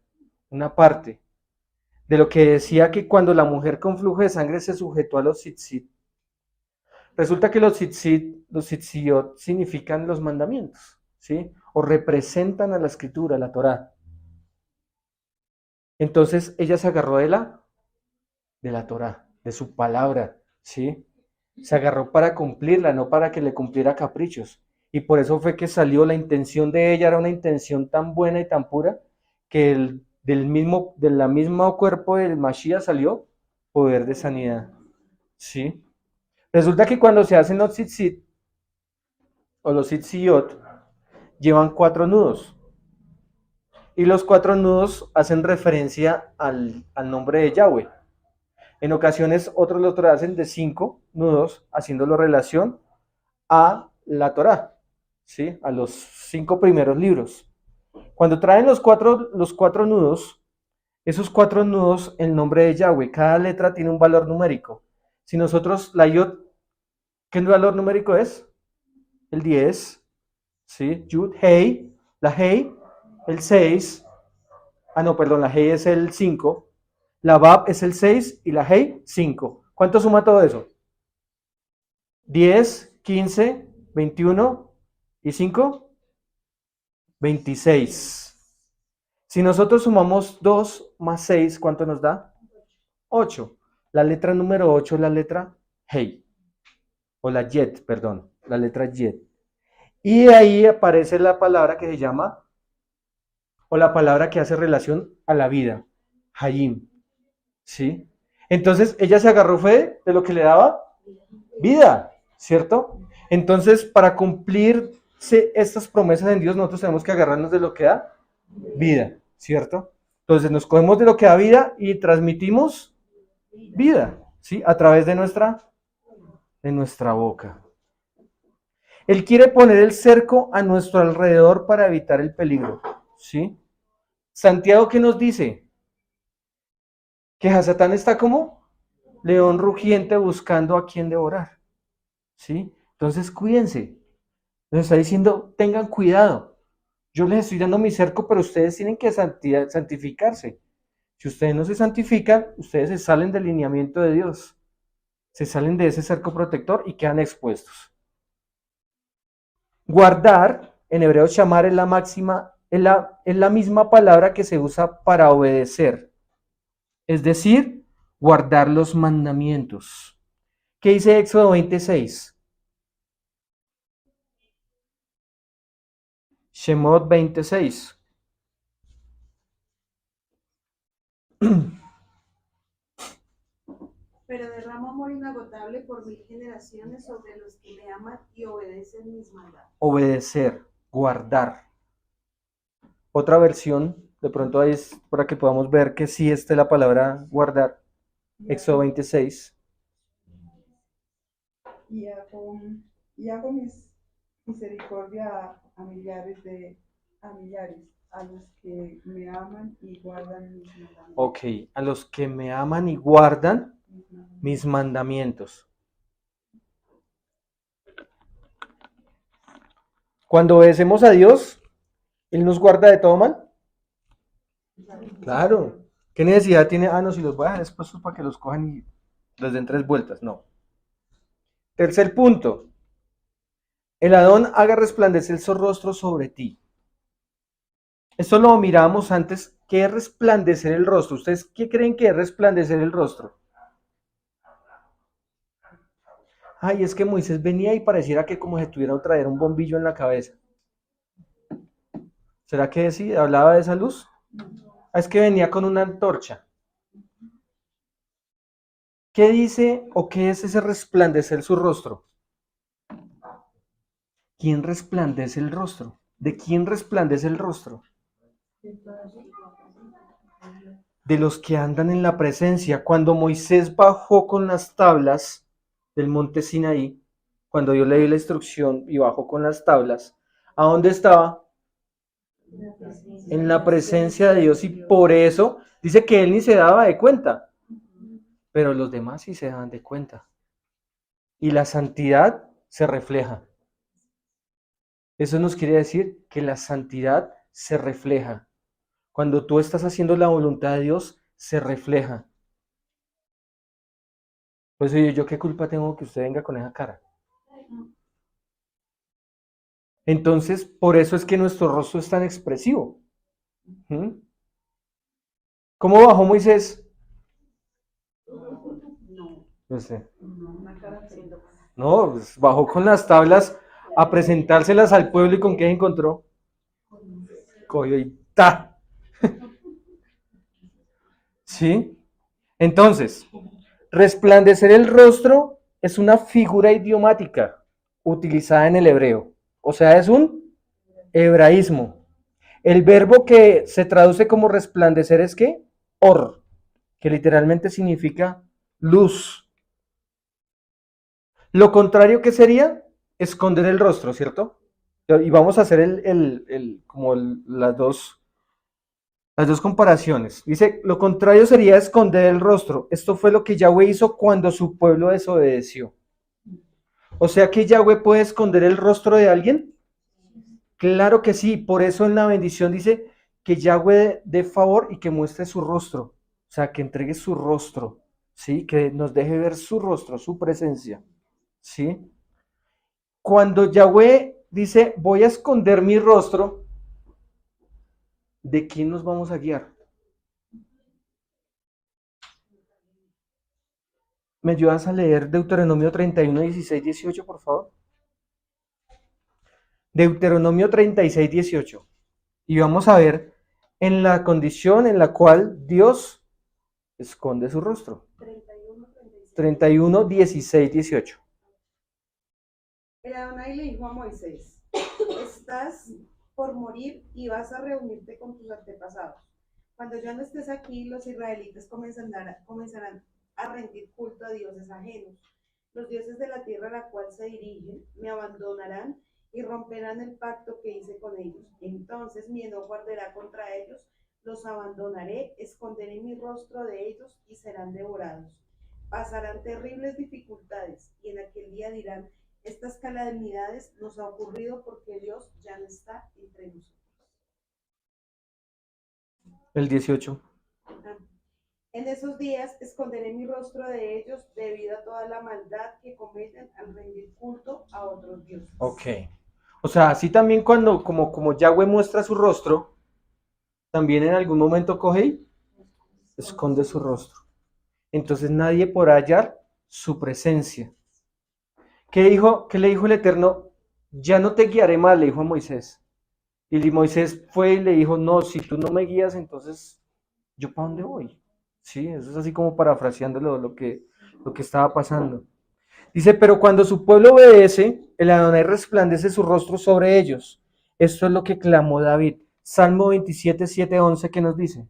una parte, de lo que decía que cuando la mujer con flujo de sangre se sujetó a los tzitzit, resulta que los tzitzit significan los mandamientos, ¿sí? O representan a la escritura, la Torá. Entonces ella se agarró de la Torá, de su palabra, ¿sí? Se agarró para cumplirla, no para que le cumpliera caprichos. Y por eso fue que salió, la intención de ella era una intención tan buena y tan pura, que de la misma cuerpo del Mashiach salió poder de sanidad, ¿sí? Resulta que cuando se hacen los tzitzit, o los tzitziyot, llevan 4 nudos. Y los 4 nudos hacen referencia al nombre de Yahweh. En ocasiones otros lo hacen de 5 nudos, haciéndolo relación a la Torá, ¿sí? A los 5 primeros libros. Cuando traen los cuatro nudos, esos 4 nudos, el nombre de Yahweh, cada letra tiene un valor numérico. Si nosotros, la Yod, ¿qué valor numérico es? El 10, ¿sí? Yud, Hei, la Hei, el 6, la Hei es el 5, la Bab es el 6 y la Hei, 5. ¿Cuánto suma todo eso? 10, 15, 21 y 5, 26. Si nosotros sumamos 2 más 6, ¿cuánto nos da? 8. La letra número 8 es la letra Hey, o la Yet, perdón, la letra Yet. Y de ahí aparece la palabra que se llama, o la palabra que hace relación a la vida, Hayim, ¿sí? Entonces, ella se agarró fue de lo que le daba vida, ¿cierto? Entonces, para cumplirse estas promesas en Dios, nosotros tenemos que agarrarnos de lo que da vida, ¿cierto? Entonces, nos cogemos de lo que da vida y transmitimos vida, ¿sí? A través de nuestra boca. Él quiere poner el cerco a nuestro alrededor para evitar el peligro, ¿sí? Santiago, ¿qué nos dice? Que Hasatán está como león rugiente buscando a quien devorar, ¿sí? Entonces, cuídense. Nos está diciendo, tengan cuidado. Yo les estoy dando mi cerco, pero ustedes tienen que santificarse. Si ustedes no se santifican, ustedes se salen del lineamiento de Dios. Se salen de ese cerco protector y quedan expuestos. Guardar, en hebreo shamar es la máxima, es la misma palabra que se usa para obedecer. Es decir, guardar los mandamientos. ¿Qué dice Éxodo 26? Shemot 26. Pero derramo amor inagotable por 1000 generaciones sobre los que me aman y obedecen mis mandatos. Obedecer, guardar. Otra versión, de pronto ahí es para que podamos ver que sí está la palabra guardar. Éxodo 26. Y hago misericordia a millares, a los que me aman y guardan mis mandamientos. Ok, a los que me aman y guardan mis mandamientos. Cuando obedecemos a Dios, ¿Él nos guarda de todo mal? Claro. ¿Qué necesidad tiene? No, si los voy a dejar expuestos para que los cojan y les den 3 vueltas. No. Tercer punto. El Adón haga resplandecer su rostro sobre ti. Esto lo mirábamos antes. ¿Qué es resplandecer el rostro? ¿Ustedes qué creen que es resplandecer el rostro? Ay, es que Moisés venía y pareciera que como si tuviera traer un bombillo en la cabeza. ¿Será que sí? ¿Hablaba de esa luz? Es que venía con una antorcha. ¿Qué dice o qué es ese resplandecer su rostro? ¿Quién resplandece el rostro? ¿De quién resplandece el rostro? De los que andan en la presencia. Cuando Moisés bajó con las tablas del monte Sinaí, cuando Dios le dio la instrucción y bajó con las tablas, ¿a dónde estaba? En la presencia de Dios, y por eso dice que él ni se daba de cuenta, pero los demás sí se daban de cuenta. Y la santidad se refleja. Eso nos quiere decir que la santidad se refleja. Cuando tú estás haciendo la voluntad de Dios, se refleja. Pues oye, ¿yo qué culpa tengo que usted venga con esa cara? Entonces, por eso es que nuestro rostro es tan expresivo. ¿Cómo bajó Moisés? No sé. No, pues bajó con las tablas a presentárselas al pueblo, y ¿con qué se encontró? Cogió y ¡ta! ¿Sí? Entonces, resplandecer el rostro es una figura idiomática utilizada en el hebreo. O sea, es un hebraísmo. El verbo que se traduce como resplandecer es ¿qué? Or, que literalmente significa luz. Lo contrario, ¿qué sería? Esconder el rostro, ¿cierto? Y vamos a hacer las dos comparaciones. Dice, lo contrario sería esconder el rostro. Esto fue lo que Yahweh hizo cuando su pueblo desobedeció. O sea que Yahweh puede esconder el rostro de alguien. Claro que sí, por eso en la bendición dice que Yahweh dé favor y que muestre su rostro. O sea, que entregue su rostro, ¿sí? Que nos deje ver su rostro, su presencia, ¿sí? Cuando Yahweh dice, voy a esconder mi rostro, ¿de quién nos vamos a guiar? ¿Me ayudas a leer Deuteronomio 31, 16, 18, por favor? Deuteronomio 36, 18. Y vamos a ver en la condición en la cual Dios esconde su rostro. 31, 16, 18. El Adonai le dijo a Moisés, estás por morir y vas a reunirte con tus antepasados. Cuando ya no estés aquí, los israelitas comenzarán a rendir culto a dioses ajenos. Los dioses de la tierra a la cual se dirigen me abandonarán y romperán el pacto que hice con ellos. Entonces mi enojo arderá contra ellos, los abandonaré, esconderé mi rostro de ellos y serán devorados. Pasarán terribles dificultades y en aquel día dirán, estas calamidades nos ha ocurrido porque Dios ya no está entre nosotros. El 18. En esos días esconderé mi rostro de ellos debido a toda la maldad que cometen al rendir culto a otros dioses. Ok. O sea, así también cuando, como Yahweh muestra su rostro, también en algún momento coge y esconde su rostro. Entonces nadie podrá hallar su presencia. ¿Qué le dijo el Eterno? Ya no te guiaré más, le dijo a Moisés. Y Moisés fue y le dijo, no, si tú no me guías, entonces, ¿yo para dónde voy? Sí, eso es así como parafraseándolo lo que estaba pasando. Dice, pero cuando su pueblo obedece, el Adonai resplandece su rostro sobre ellos. Esto es lo que clamó David. Salmo 27, 7, 11, ¿qué nos dice?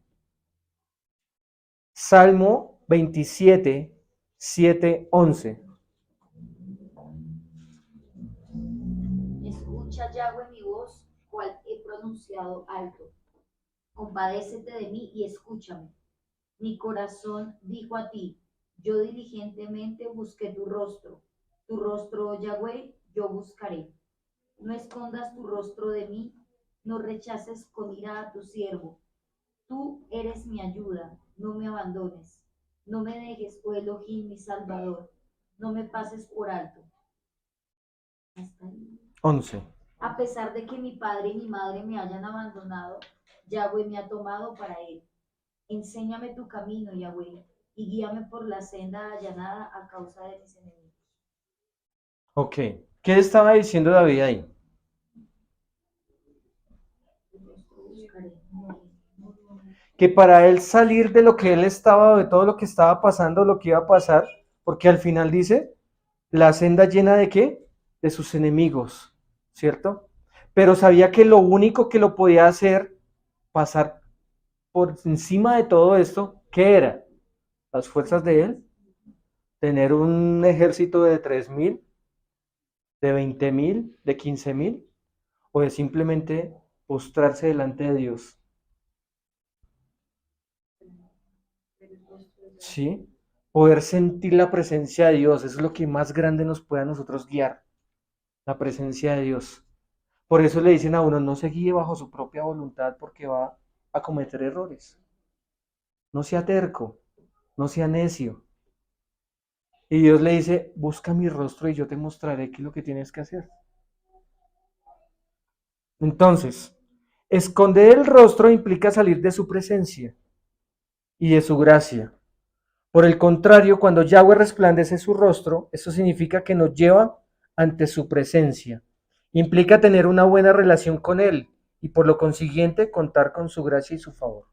Salmo 27, 7, 11. Escucha, Yahweh, mi voz, cual he pronunciado alto. Compadécete de mí y escúchame. Mi corazón dijo a ti, yo diligentemente busqué tu rostro, oh Yahweh, yo buscaré. No escondas tu rostro de mí, no rechaces con ira a tu siervo. Tú eres mi ayuda, no me abandones. No me dejes, oh Elohim, mi Salvador, no me pases por alto. Hasta ahí. 11. A pesar de que mi padre y mi madre me hayan abandonado, Yahweh me ha tomado para él. Enséñame tu camino, Yahweh, y guíame por la senda allanada a causa de mis enemigos. Ok. ¿Qué estaba diciendo David ahí? Que para él salir de lo que él estaba, de todo lo que estaba pasando, lo que iba a pasar, porque al final dice, la senda llena de ¿qué? De sus enemigos, ¿cierto? Pero sabía que lo único que lo podía hacer pasar por encima de todo esto, ¿qué era? Las fuerzas de él, tener un ejército de 3,000, de 20,000, de 15,000, o de simplemente postrarse delante de Dios. ¿Sí? Poder sentir la presencia de Dios, eso es lo que más grande nos puede a nosotros guiar, la presencia de Dios. Por eso le dicen a uno, no se guíe bajo su propia voluntad porque va a cometer errores. No sea terco, no sea necio. Y Dios le dice, busca mi rostro y yo te mostraré qué es lo que tienes que hacer. Entonces, esconder el rostro implica salir de su presencia y de su gracia. Por el contrario, cuando Yahweh resplandece su rostro, eso significa que nos lleva ante su presencia. Implica tener una buena relación con Él y por lo consiguiente contar con su gracia y su favor.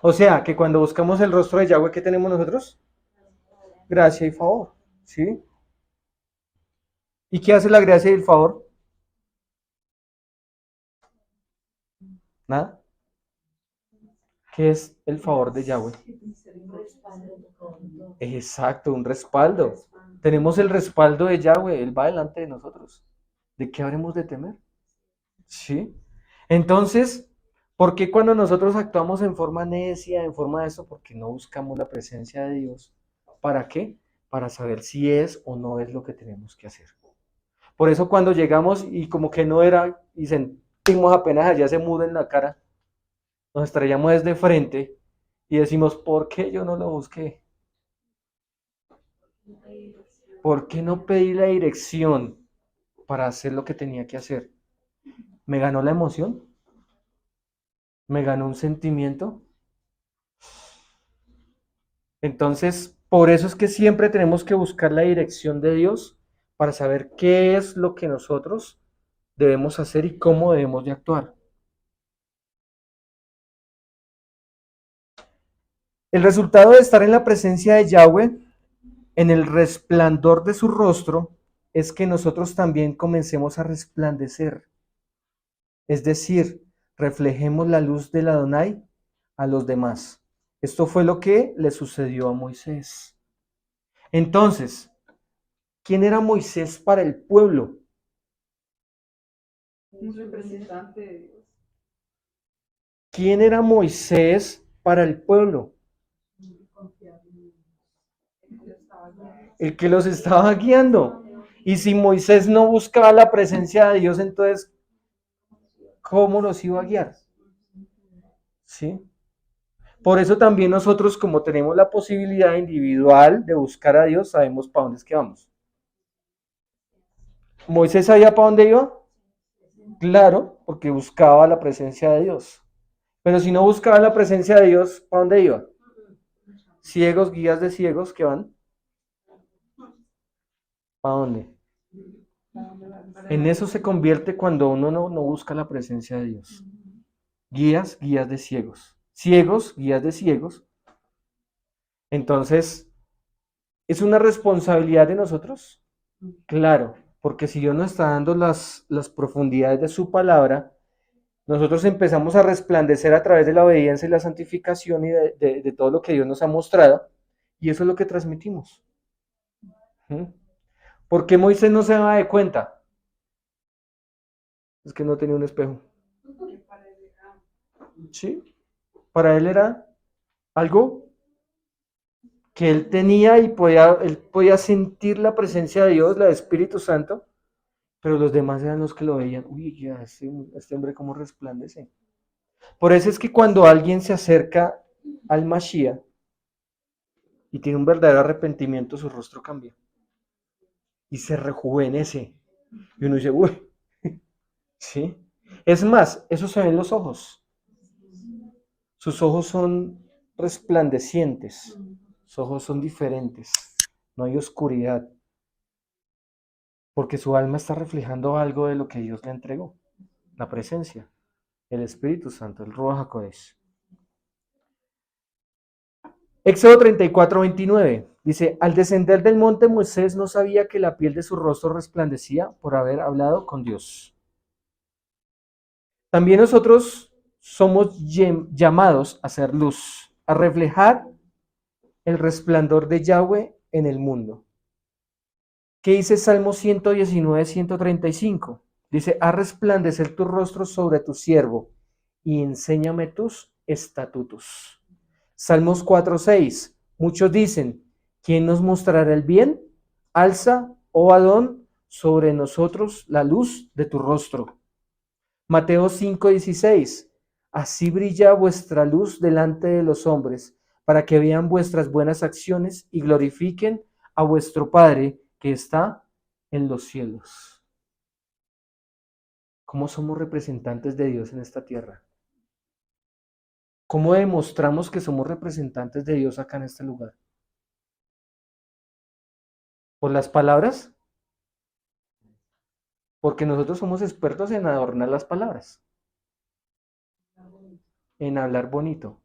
O sea, que cuando buscamos el rostro de Yahweh, ¿qué tenemos nosotros? Gracia y favor, ¿sí? ¿Y qué hace la gracia y el favor? Nada. ¿Qué es el favor de Yahweh? Exacto, un respaldo. Tenemos el respaldo de Yahweh, Él va delante de nosotros. ¿De qué habremos de temer? ¿Sí? Entonces, ¿por qué cuando nosotros actuamos en forma necia, en forma de eso? Porque no buscamos la presencia de Dios. ¿Para qué? Para saber si es o no es lo que tenemos que hacer. Por eso cuando llegamos y como que no era, y sentimos apenas allá ese muro en la cara, nos estrellamos desde frente y decimos, ¿por qué yo no lo busqué? ¿Por qué no pedí la dirección para hacer lo que tenía que hacer? ¿Me ganó la emoción? ¿Me ganó un sentimiento? Entonces, por eso es que siempre tenemos que buscar la dirección de Dios para saber qué es lo que nosotros debemos hacer y cómo debemos de actuar. El resultado de estar en la presencia de Yahweh, en el resplandor de su rostro, es que nosotros también comencemos a resplandecer. Es decir, reflejemos la luz del Adonai a los demás. Esto fue lo que le sucedió a Moisés. Entonces, ¿quién era Moisés para el pueblo? Un representante de Dios. ¿Quién era Moisés para el pueblo? El que los estaba guiando. Y si Moisés no buscaba la presencia de Dios, entonces, ¿cómo los iba a guiar? ¿Sí? Por eso también nosotros, como tenemos la posibilidad individual de buscar a Dios, sabemos para dónde es que vamos. ¿Moisés sabía para dónde iba? Claro, porque buscaba la presencia de Dios. Pero si no buscaba la presencia de Dios, ¿para dónde iba? Ciegos, guías de ciegos, ¿qué van? ¿Para dónde? En eso se convierte cuando uno no busca la presencia de Dios. Guías de ciegos. Ciegos, guías de ciegos. Entonces, ¿es una responsabilidad de nosotros? Claro, porque si Dios nos está dando las profundidades de su palabra, nosotros empezamos a resplandecer a través de la obediencia y la santificación y de todo lo que Dios nos ha mostrado, y eso es lo que transmitimos. ¿Por qué Moisés no se daba de cuenta? Es que no tenía un espejo. ¿Sí? Para él era algo que él tenía y él podía sentir la presencia de Dios, la del Espíritu Santo, pero los demás eran los que lo veían. Uy, ya, este hombre cómo resplandece. Por eso es que cuando alguien se acerca al Mashiach y tiene un verdadero arrepentimiento, su rostro cambia y se rejuvenece. Y uno dice, uy, ¿sí? Es más, eso se ve en los ojos. Sus ojos son resplandecientes, sus ojos son diferentes, no hay oscuridad, porque su alma está reflejando algo de lo que Dios le entregó, la presencia, el Espíritu Santo, el Ruach HaKodesh. Éxodo 34:29 dice, al descender del monte Moisés no sabía que la piel de su rostro resplandecía por haber hablado con Dios. También nosotros somos llamados a ser luz, a reflejar el resplandor de Yahweh en el mundo. ¿Qué dice Salmo 119, 135? Dice, haz resplandecer tu rostro sobre tu siervo y enséñame tus estatutos. Salmos 4:6. Muchos dicen, ¿quién nos mostrará el bien? Alza, oh Adón, sobre nosotros la luz de tu rostro. Mateo 5:16. Así brilla vuestra luz delante de los hombres, para que vean vuestras buenas acciones y glorifiquen a vuestro Padre que está en los cielos. ¿Cómo somos representantes de Dios en esta tierra? ¿Cómo demostramos que somos representantes de Dios acá en este lugar? ¿Por las palabras? Porque nosotros somos expertos en adornar las palabras, en hablar bonito,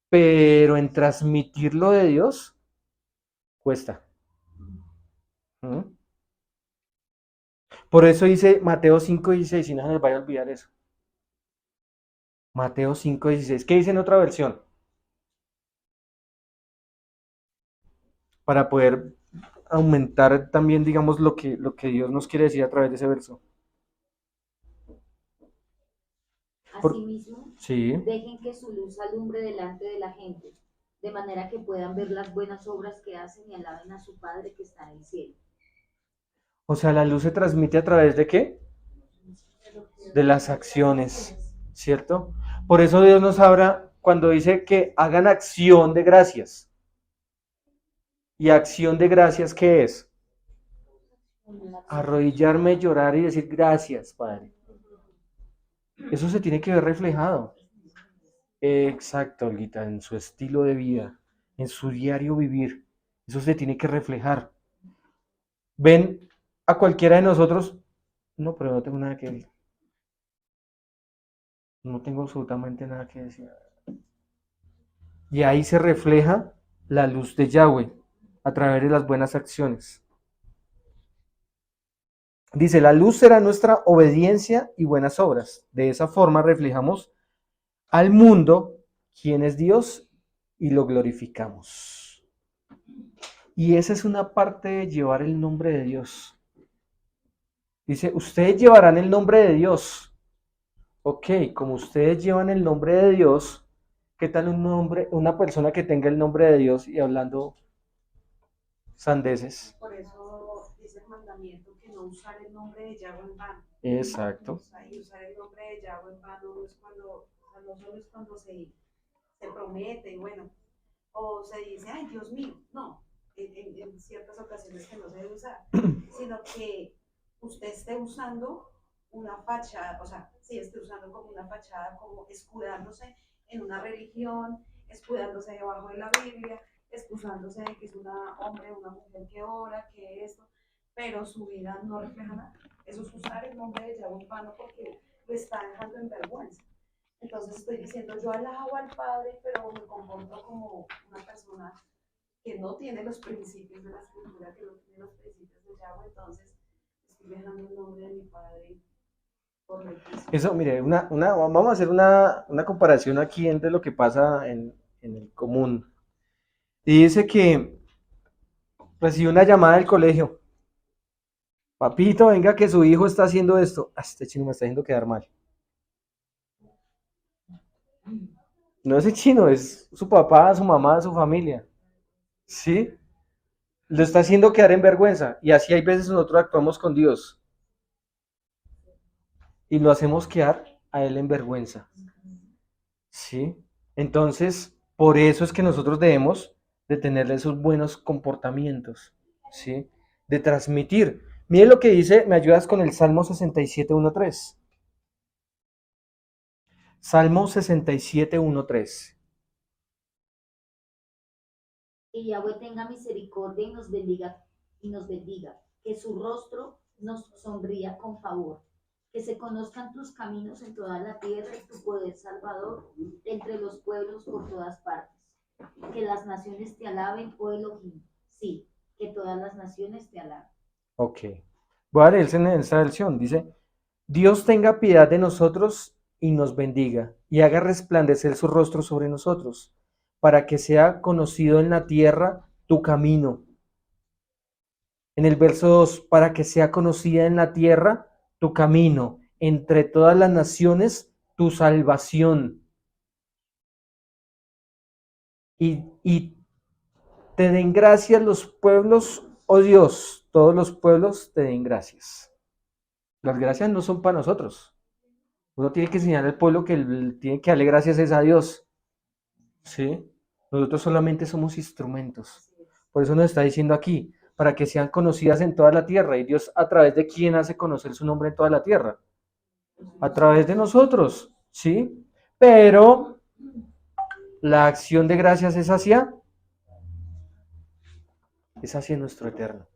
pero en transmitir lo de Dios cuesta. Por eso dice Mateo 5:16, si no se les vaya a olvidar eso. Mateo 5:16. ¿Qué dice en otra versión? Para poder aumentar también, digamos, lo que Dios nos quiere decir a través de ese verso. Asimismo, Sí. dejen que su luz alumbre delante de la gente, de manera que puedan ver las buenas obras que hacen y alaben a su Padre que está en el cielo. O sea, la luz se transmite a través de ¿qué? De las acciones, ¿cierto? Por eso Dios nos habla cuando dice que hagan acción de gracias. ¿Y acción de gracias qué es? Arrodillarme, llorar y decir gracias, Padre. Eso se tiene que ver reflejado. Exacto, Olguita, en su estilo de vida, en su diario vivir. Eso se tiene que reflejar. Ven a cualquiera de nosotros, no, pero no tengo nada que decir. No tengo absolutamente nada que decir. Y ahí se refleja la luz de Yahweh a través de las buenas acciones. Dice, la luz será nuestra obediencia y buenas obras. De esa forma reflejamos al mundo quién es Dios y lo glorificamos. Y esa es una parte de llevar el nombre de Dios. Dice, ustedes llevarán el nombre de Dios. Ok, como ustedes llevan el nombre de Dios, ¿qué tal una persona que tenga el nombre de Dios y hablando sandeces? Por eso dice el mandamiento que no usar el nombre de Yahweh en vano. Exacto. O sea, y usar el nombre de Yahweh en vano no es cuando, o sea, no solo es cuando se promete, bueno, o se dice, ay, Dios mío, no, en ciertas ocasiones que no se debe usar, sino que usted esté usando una fachada, o sea, sí, esté usando como una fachada, como escudándose en una religión, escudándose debajo de la Biblia, excusándose de que es una hombre, una mujer que ora, que esto, pero su vida no refleja nada. Eso es usar el nombre de Yahweh en vano porque lo está dejando en vergüenza. Entonces estoy diciendo, yo alabo al Padre, pero me comporto como una persona que no tiene los principios de la escritura, que no tiene los principios de Yahweh, entonces estoy dejando el nombre de mi Padre por rectitud. Eso, mire, vamos a hacer una comparación aquí entre lo que pasa en el común. Y dice que recibió una llamada del colegio. Papito, venga que su hijo está haciendo esto. Ah, este chino me está haciendo quedar mal. No es el chino, es su papá, su mamá, su familia. ¿Sí? Lo está haciendo quedar en vergüenza. Y así hay veces nosotros actuamos con Dios. Y lo hacemos quedar a Él en vergüenza. ¿Sí? Entonces, por eso es que nosotros debemos de tener esos buenos comportamientos. ¿Sí? De transmitir. Mire lo que dice, me ayudas con el Salmo 67:1-3. Salmo 67:1-3. Que Yahweh tenga misericordia y nos bendiga, que su rostro nos sonría con favor, que se conozcan tus caminos en toda la tierra y tu poder salvador entre los pueblos por todas partes. Que las naciones te alaben, oh Elohim. Sí, que todas las naciones te alaben. Ok. Voy a leerse en esta versión. Dice, Dios tenga piedad de nosotros y nos bendiga, y haga resplandecer su rostro sobre nosotros, para que sea conocido en la tierra tu camino. En el verso 2, para que sea conocida en la tierra tu camino, entre todas las naciones tu salvación. Y te den gracias los pueblos, oh Dios, todos los pueblos te den gracias. Las gracias no son para nosotros. Uno tiene que enseñar al pueblo que tiene que darle gracias a Dios. ¿Sí? Nosotros solamente somos instrumentos. Por eso nos está diciendo aquí, para que sean conocidas en toda la tierra. ¿Y Dios a través de quién hace conocer su nombre en toda la tierra? A través de nosotros, ¿sí? Pero la acción de gracias es hacia nuestro eterno.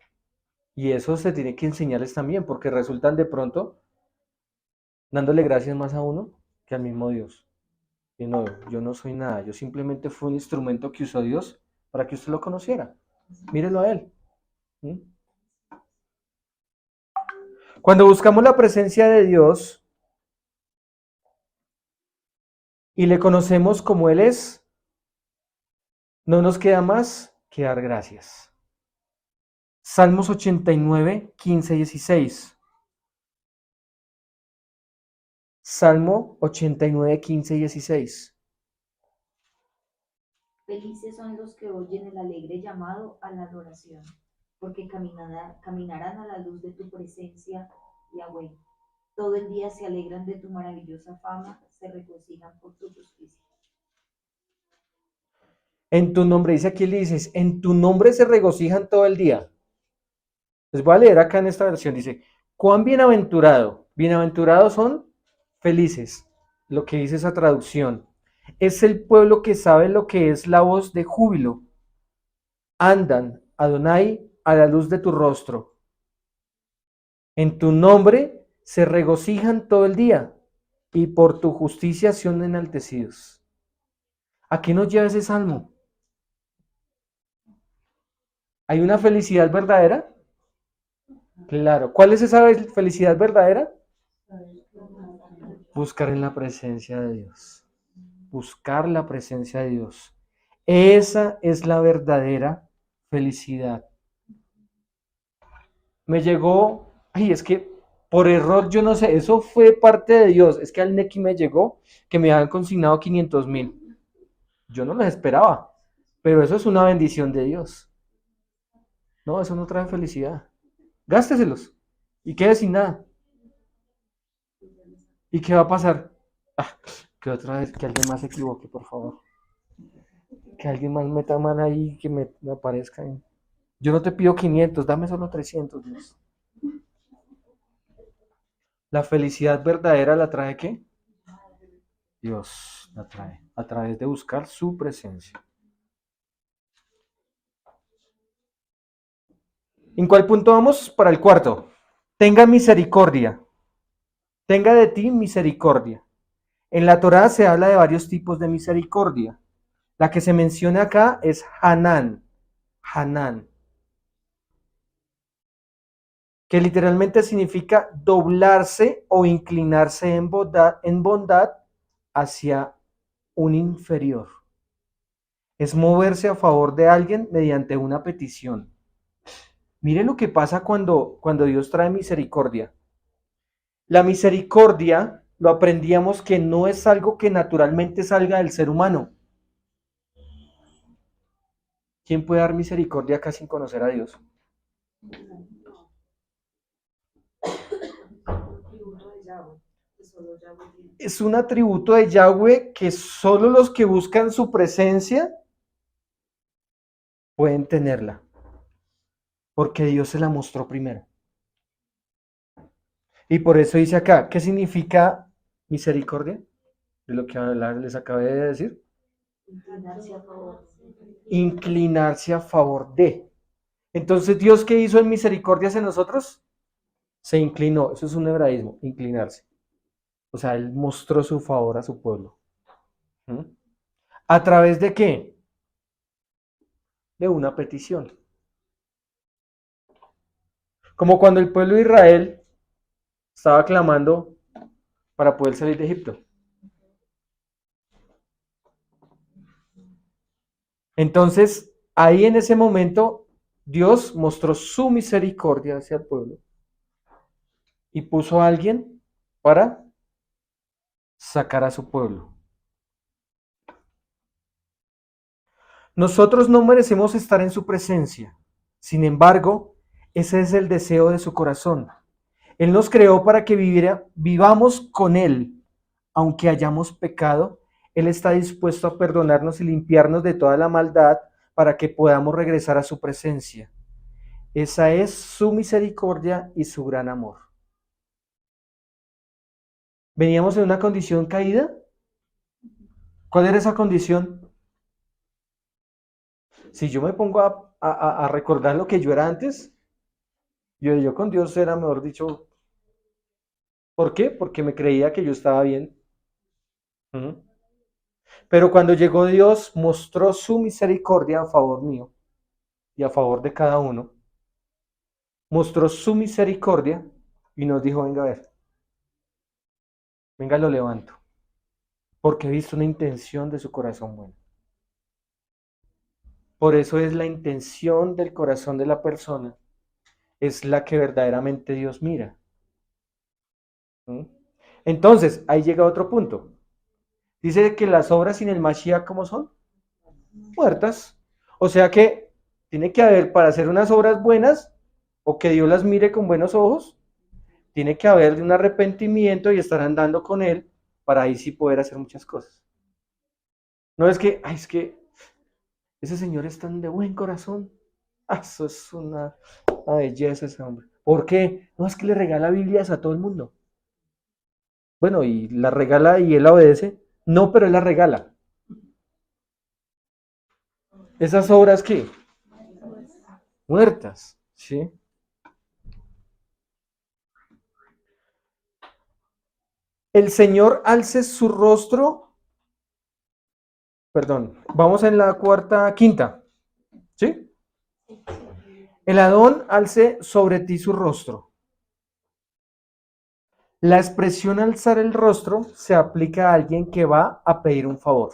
Y eso se tiene que enseñarles también, porque resultan de pronto dándole gracias más a uno que al mismo Dios. Y no, yo no soy nada, yo simplemente fui un instrumento que usó Dios para que usted lo conociera. Mírelo a Él. ¿Mm? Cuando buscamos la presencia de Dios y le conocemos como Él es, no nos queda más que dar gracias. Salmos 89, 15 y 16. Salmo 89, 15 y 16. Felices son los que oyen el alegre llamado a la adoración, porque caminarán a la luz de tu presencia, Yahweh. Todo el día se alegran de tu maravillosa fama, se regocijan por tu justicia. En tu nombre, dice aquí, le dices, en tu nombre se regocijan todo el día. Les voy a leer acá en esta versión, dice, cuán bienaventurado, bienaventurados son felices, lo que dice esa traducción. Es el pueblo que sabe lo que es la voz de júbilo. Andan, Adonai, a la luz de tu rostro. En tu nombre se regocijan todo el día y por tu justicia son enaltecidos. ¿A qué nos lleva ese salmo? ¿Hay una felicidad verdadera? Claro. ¿Cuál es esa felicidad verdadera? Buscar en la presencia de Dios. Buscar la presencia de Dios. Esa es la verdadera felicidad. Me llegó, ay, es que por error, yo no sé, eso fue parte de Dios. Es que al Nequi me llegó que me habían consignado 500,000. Yo no los esperaba, pero eso es una bendición de Dios. No, eso no trae felicidad. Gásteselos y quede sin nada. ¿Y qué va a pasar? Ah, que otra vez, que alguien más se equivoque, por favor. Que alguien más meta mano ahí, que me aparezca. Yo no te pido 500, dame solo 300, Dios. La felicidad verdadera la trae ¿qué? Dios la trae a través de buscar su presencia. ¿En cuál punto vamos? Para el cuarto. Tenga misericordia. Tenga de ti misericordia. En la Torá se habla de varios tipos de misericordia. La que se menciona acá es Hanán. Hanán. Que literalmente significa doblarse o inclinarse en bondad hacia un inferior. Es moverse a favor de alguien mediante una petición. Mire lo que pasa cuando Dios trae misericordia. La misericordia, lo aprendíamos que no es algo que naturalmente salga del ser humano. ¿Quién puede dar misericordia acá sin conocer a Dios? Es un atributo de Yahweh que solo los que buscan su presencia pueden tenerla, porque Dios se la mostró primero. Y por eso dice acá, ¿qué significa misericordia? De lo que les acabé de decir. Inclinarse a favor. Inclinarse a favor de. Entonces, ¿Dios qué hizo en misericordia hacia nosotros? Se inclinó, eso es un hebraísmo, inclinarse. O sea, Él mostró su favor a su pueblo. ¿Mm? ¿A través de qué? De una petición. Como cuando el pueblo de Israel estaba clamando para poder salir de Egipto. Entonces, ahí en ese momento, Dios mostró su misericordia hacia el pueblo y puso a alguien para sacar a su pueblo. Nosotros no merecemos estar en su presencia. Sin embargo, ese es el deseo de su corazón. Él nos creó para que vivamos con Él. Aunque hayamos pecado, Él está dispuesto a perdonarnos y limpiarnos de toda la maldad para que podamos regresar a su presencia. Esa es su misericordia y su gran amor. ¿Veníamos en una condición caída? ¿Cuál era esa condición? Si yo me pongo a recordar lo que yo era antes, yo con Dios era, mejor dicho, ¿por qué? Porque me creía que yo estaba bien. Pero cuando llegó Dios, mostró su misericordia a favor mío y a favor de cada uno. Mostró su misericordia y nos dijo, venga a ver, venga lo levanto, porque he visto una intención de su corazón bueno. Por eso es la intención del corazón de la persona, es la que verdaderamente Dios mira. Entonces, ahí llega otro punto. Dice que las obras sin el Mashiach, ¿cómo son? Muertas. O sea que tiene que haber, para hacer unas obras buenas, o que Dios las mire con buenos ojos, tiene que haber un arrepentimiento y estar andando con Él para ahí sí poder hacer muchas cosas. No es que, ay, es que ese señor es tan de buen corazón. Eso es una belleza ese hombre. ¿Por qué? No, es que le regala Biblias a todo el mundo. Bueno, y la regala y él la obedece. No, pero él la regala. ¿Esas obras qué? Muertas, ¿sí? El Señor alce su rostro, perdón, vamos en la quinta, ¿sí? El Adón alce sobre ti su rostro. La expresión alzar el rostro se aplica a alguien que va a pedir un favor.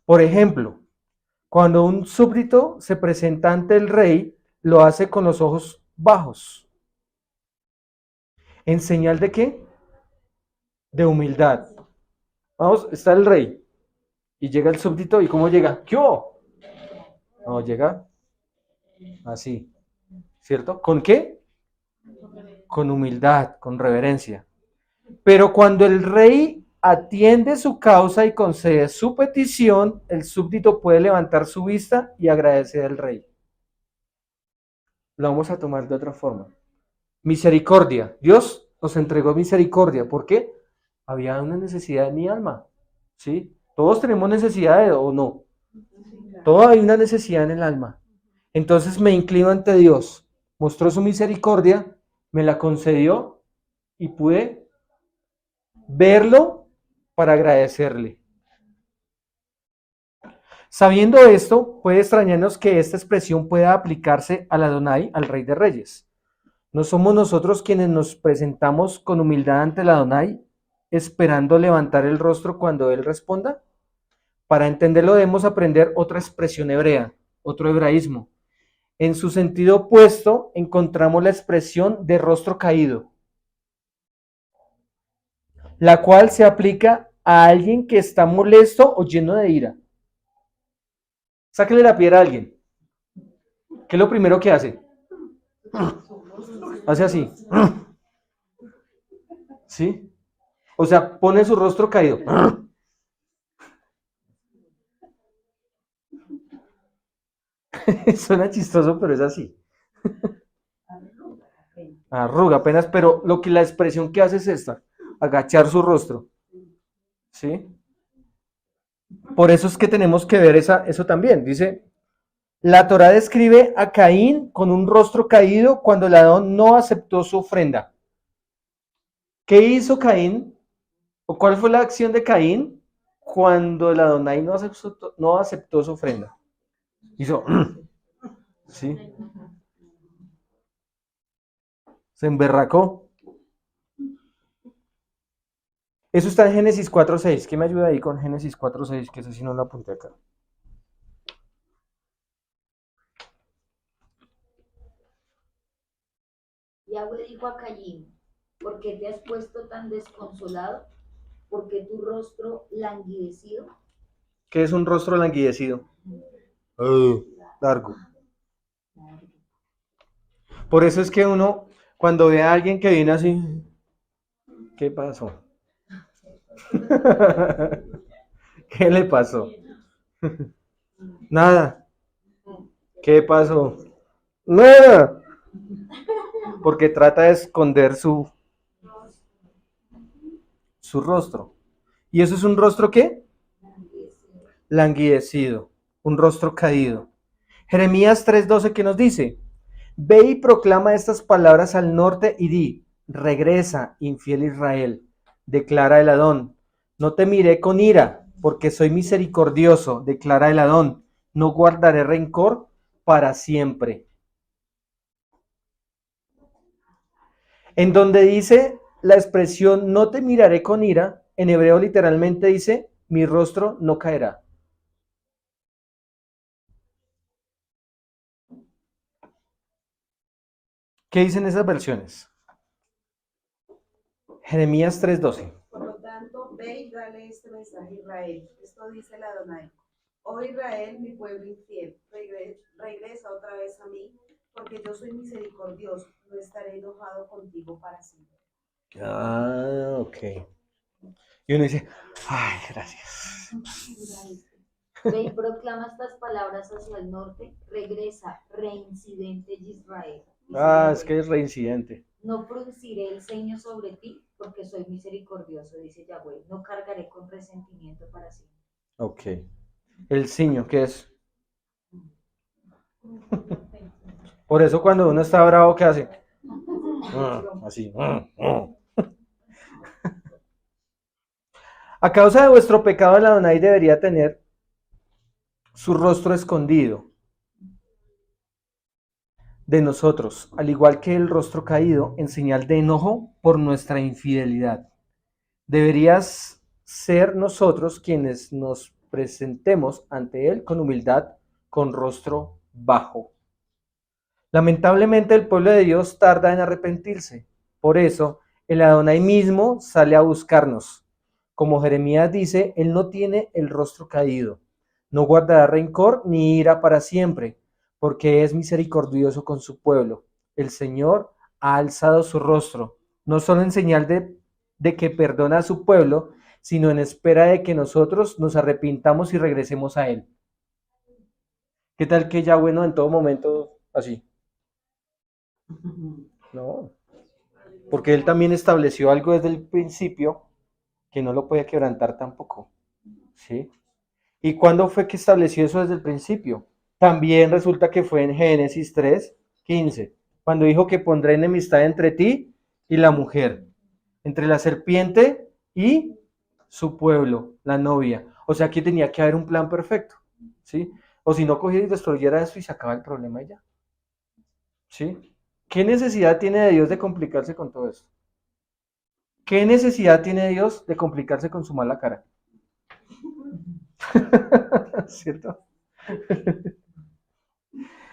Por ejemplo, cuando un súbdito se presenta ante el rey, lo hace con los ojos bajos. ¿En señal de qué? De humildad. Vamos, está el rey. Y llega el súbdito, ¿y cómo llega? ¿Qué hubo? No, llega así, ¿cierto? ¿Con qué? Con humildad, con reverencia. Pero cuando el rey atiende su causa y concede su petición, el súbdito puede levantar su vista y agradecer al rey. Lo vamos a tomar de otra forma. Misericordia. Dios nos entregó misericordia. ¿Por qué? Había una necesidad en mi alma. ¿Sí? Todos tenemos necesidades o no. Todos hay una necesidad en el alma. Entonces me inclino ante Dios. Mostró su misericordia, me la concedió y pude verlo para agradecerle. Sabiendo esto, puede extrañarnos que esta expresión pueda aplicarse al Adonai, al Rey de Reyes. ¿No somos nosotros quienes nos presentamos con humildad ante el Adonai, esperando levantar el rostro cuando Él responda? Para entenderlo debemos aprender otra expresión hebrea, otro hebraísmo. En su sentido opuesto encontramos la expresión de rostro caído, la cual se aplica a alguien que está molesto o lleno de ira. Sáquele la piedra a alguien. ¿Qué es lo primero que hace? Hace así. ¿Sí? O sea, pone su rostro caído. Suena chistoso, pero es así. Arruga apenas, pero la expresión que hace es esta, agachar su rostro. ¿Sí? Por eso es que tenemos que ver eso también. Dice, la Torá describe a Caín con un rostro caído cuando el Adón no aceptó su ofrenda. ¿Qué hizo Caín? ¿O cuál fue la acción de Caín cuando el Adonai no aceptó su ofrenda? Hizo, ¿sí? Se emberracó. Eso está en Génesis 4:6. ¿Qué me ayuda ahí con Génesis 4:6? Que eso sí no lo apunté acá. Yahweh dijo a Caín, ¿por qué te has puesto tan desconsolado? ¿Por qué tu rostro languidecido? ¿Qué es un rostro languidecido? Largo. Por eso es que uno, cuando ve a alguien que viene así, ¿qué pasó? ¿Qué le pasó? Nada. ¿Qué pasó? Nada. Porque trata de esconder su rostro. ¿Y eso es un rostro qué? Languidecido. Un rostro caído. Jeremías 3:12, ¿qué nos dice? Ve y proclama estas palabras al norte y di, regresa, infiel Israel, declara el Adón. No te miré con ira, porque soy misericordioso, declara el Adón. No guardaré rencor para siempre. En donde dice la expresión no te miraré con ira, en hebreo literalmente dice, mi rostro no caerá. ¿Qué dicen esas versiones? Jeremías 3:12. Por lo tanto, ve y dale este mensaje a Israel. Esto dice el Adonai. Oh Israel, mi pueblo infiel, regresa otra vez a mí, porque yo soy misericordioso, no estaré enojado contigo para siempre. Ah, ok. Y uno dice, ay, gracias. Ve y proclama estas palabras hacia el norte, regresa, reincidente Israel. Es que es reincidente. No frunciré el ceño sobre ti, porque soy misericordioso, dice Yahweh. No cargaré con resentimiento para siempre. Ok. El ciño, ¿qué es? Por eso cuando uno está bravo, ¿qué hace? Así. A causa de vuestro pecado, el Adonai debería tener su rostro escondido de nosotros, al igual que el rostro caído, en señal de enojo por nuestra infidelidad. Deberías ser nosotros quienes nos presentemos ante Él con humildad, con rostro bajo. Lamentablemente el pueblo de Dios tarda en arrepentirse. Por eso el Adonai mismo sale a buscarnos. Como Jeremías dice, Él no tiene el rostro caído. No guardará rencor ni ira para siempre, porque es misericordioso con su pueblo. El Señor ha alzado su rostro, no solo en señal de que perdona a su pueblo, sino en espera de que nosotros nos arrepintamos y regresemos a Él. ¿Qué tal que ya, bueno, en todo momento así? No, porque Él también estableció algo desde el principio que no lo puede quebrantar tampoco, ¿sí? ¿Y cuándo fue que estableció eso desde el principio? También resulta que fue en Génesis 3:15, cuando dijo que pondré enemistad entre ti y la mujer, entre la serpiente y su pueblo, la novia. O sea que tenía que haber un plan perfecto, ¿sí? O si no cogiera y destruyera eso y se acaba el problema y ya, ¿sí? ¿Qué necesidad tiene de Dios de complicarse con todo eso? ¿Qué necesidad tiene Dios de complicarse con su mala cara? ¿Cierto?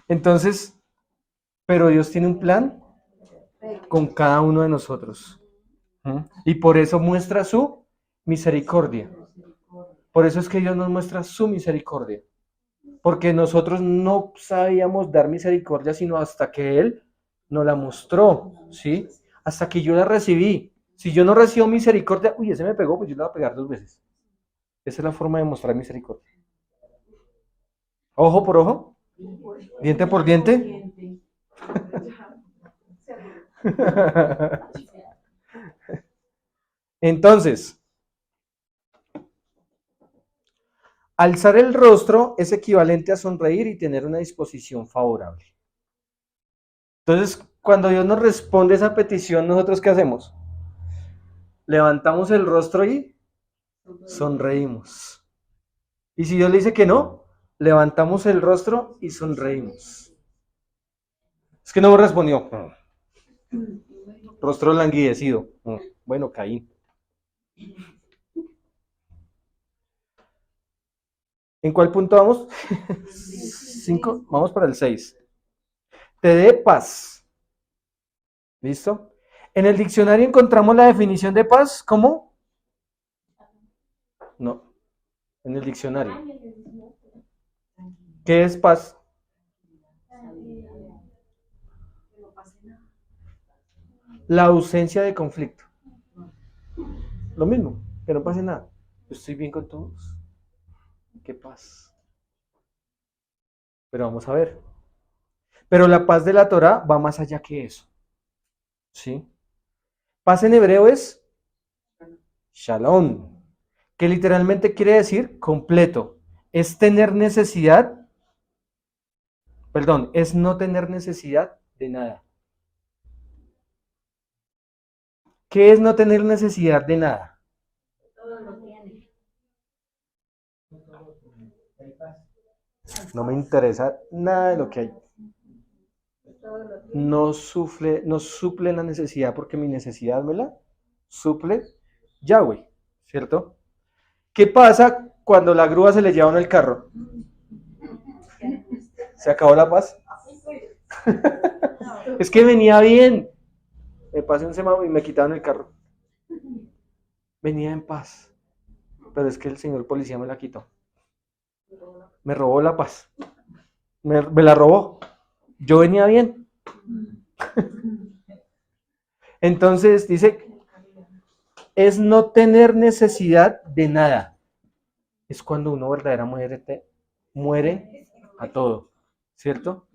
Entonces, pero Dios tiene un plan con cada uno de nosotros. Y por eso muestra su misericordia. Por eso es que Dios nos muestra su misericordia. Porque nosotros no sabíamos dar misericordia sino hasta que Él nos la mostró, ¿sí? Hasta que yo la recibí. Si yo no recibo misericordia, uy, ese me pegó, pues yo le voy a pegar 2 veces. Esa es la forma de mostrar misericordia. Ojo por ojo, diente por diente. Entonces, alzar el rostro es equivalente a sonreír y tener una disposición favorable. Entonces, cuando Dios nos responde esa petición, ¿nosotros qué hacemos? Levantamos el rostro y sonreímos. Y si Dios le dice que no, levantamos el rostro y sonreímos. Es que no me respondió. Rostro languidecido. Bueno, Caín. ¿En cuál punto vamos? 5. Vamos para el 6. Te dé paz. ¿Listo? En el diccionario encontramos la definición de paz como... No. En el diccionario. ¿Qué es paz? La ausencia de conflicto. Lo mismo, que no pase nada. Yo estoy bien con todos. Qué paz. Pero vamos a ver. Pero la paz de la Torá va más allá que eso. ¿Sí? Paz en hebreo es shalom, que literalmente quiere decir completo. Es tener necesidad, perdón, es no tener necesidad de nada. ¿Qué es no tener necesidad de nada? No me interesa nada de lo que hay. No suple la necesidad porque mi necesidad me la suple Yahweh, ¿cierto? ¿Qué pasa cuando la grúa se le lleva en el carro? ¿Se acabó la paz? Es que venía bien. Me pasé un semáforo y me quitaron el carro. Venía en paz. Pero es que el señor policía me la quitó. Me robó la paz. Me la robó. Yo venía bien. Entonces dice, es no tener necesidad de nada. es cuando uno verdaderamente muere a todo, ¿cierto?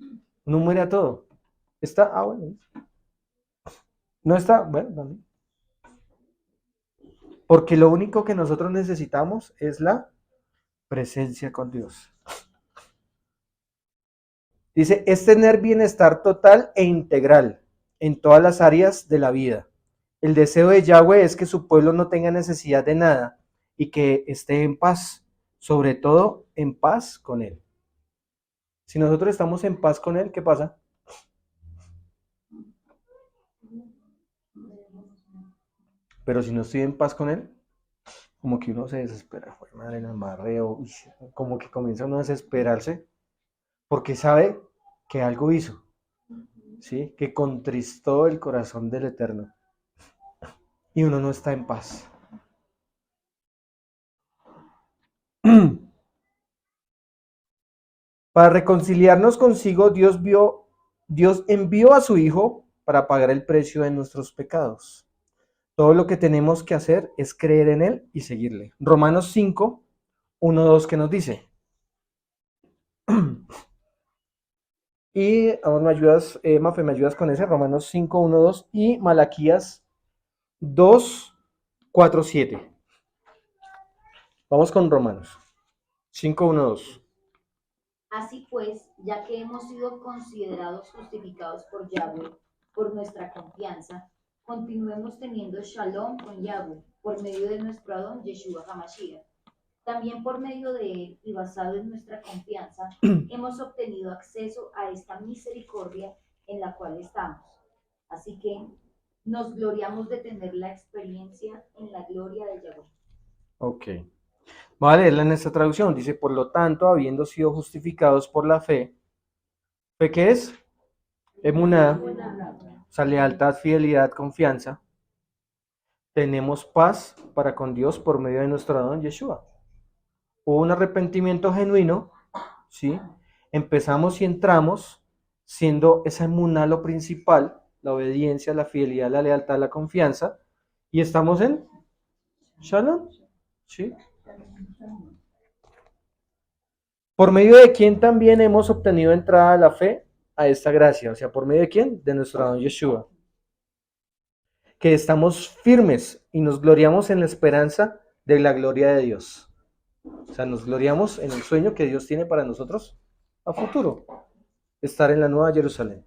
Uno muere a todo. ¿Está? Ah, bueno. ¿No está? Bueno, dale. Porque lo único que nosotros necesitamos es la presencia con Dios. Dice, es tener bienestar total e integral en todas las áreas de la vida. El deseo de Yahweh es que su pueblo no tenga necesidad de nada y que esté en paz, sobre todo en paz con Él. Si nosotros estamos en paz con Él, ¿qué pasa? Pero si no estoy en paz con Él, como que uno se desespera, madre, el amarreo, como que comienza uno a desesperarse, porque sabe que algo hizo, ¿sí? Que contristó el corazón del Eterno, y uno no está en paz. Para reconciliarnos consigo, Dios envió a su Hijo para pagar el precio de nuestros pecados. Todo lo que tenemos que hacer es creer en Él y seguirle. Romanos 5, 1, 2, ¿qué nos dice? Y ahora me ayudas, Mafe, me ayudas con ese, Romanos 5, 1, 2 y Malaquías 2, 4, 7. Vamos con Romanos 5, 1, 2. Así pues, ya que hemos sido considerados justificados por Yahweh, por nuestra confianza, continuemos teniendo shalom con Yahweh, por medio de nuestro Adón Yeshua HaMashiach. También por medio de él y basado en nuestra confianza, hemos obtenido acceso a esta misericordia en la cual estamos. Así que nos gloriamos de tener la experiencia en la gloria de Yahweh. Ok. Voy a leerla en esta traducción. Dice, por lo tanto, habiendo sido justificados por la fe, ¿fe qué es? Emuná, o sea, lealtad, fidelidad, confianza. Tenemos paz para con Dios por medio de nuestro Adón Yeshua. Hubo un arrepentimiento genuino, ¿sí? Empezamos y entramos siendo esa emuná lo principal, la obediencia, la fidelidad, la lealtad, la confianza, y estamos en Shalom, ¿sí? Por medio de quién también hemos obtenido entrada a la fe a esta gracia, o sea, por medio de quién, de nuestro Adón Yeshua, que estamos firmes y nos gloriamos en la esperanza de la gloria de Dios. O sea, nos gloriamos en el sueño que Dios tiene para nosotros a futuro, estar en la Nueva Jerusalén.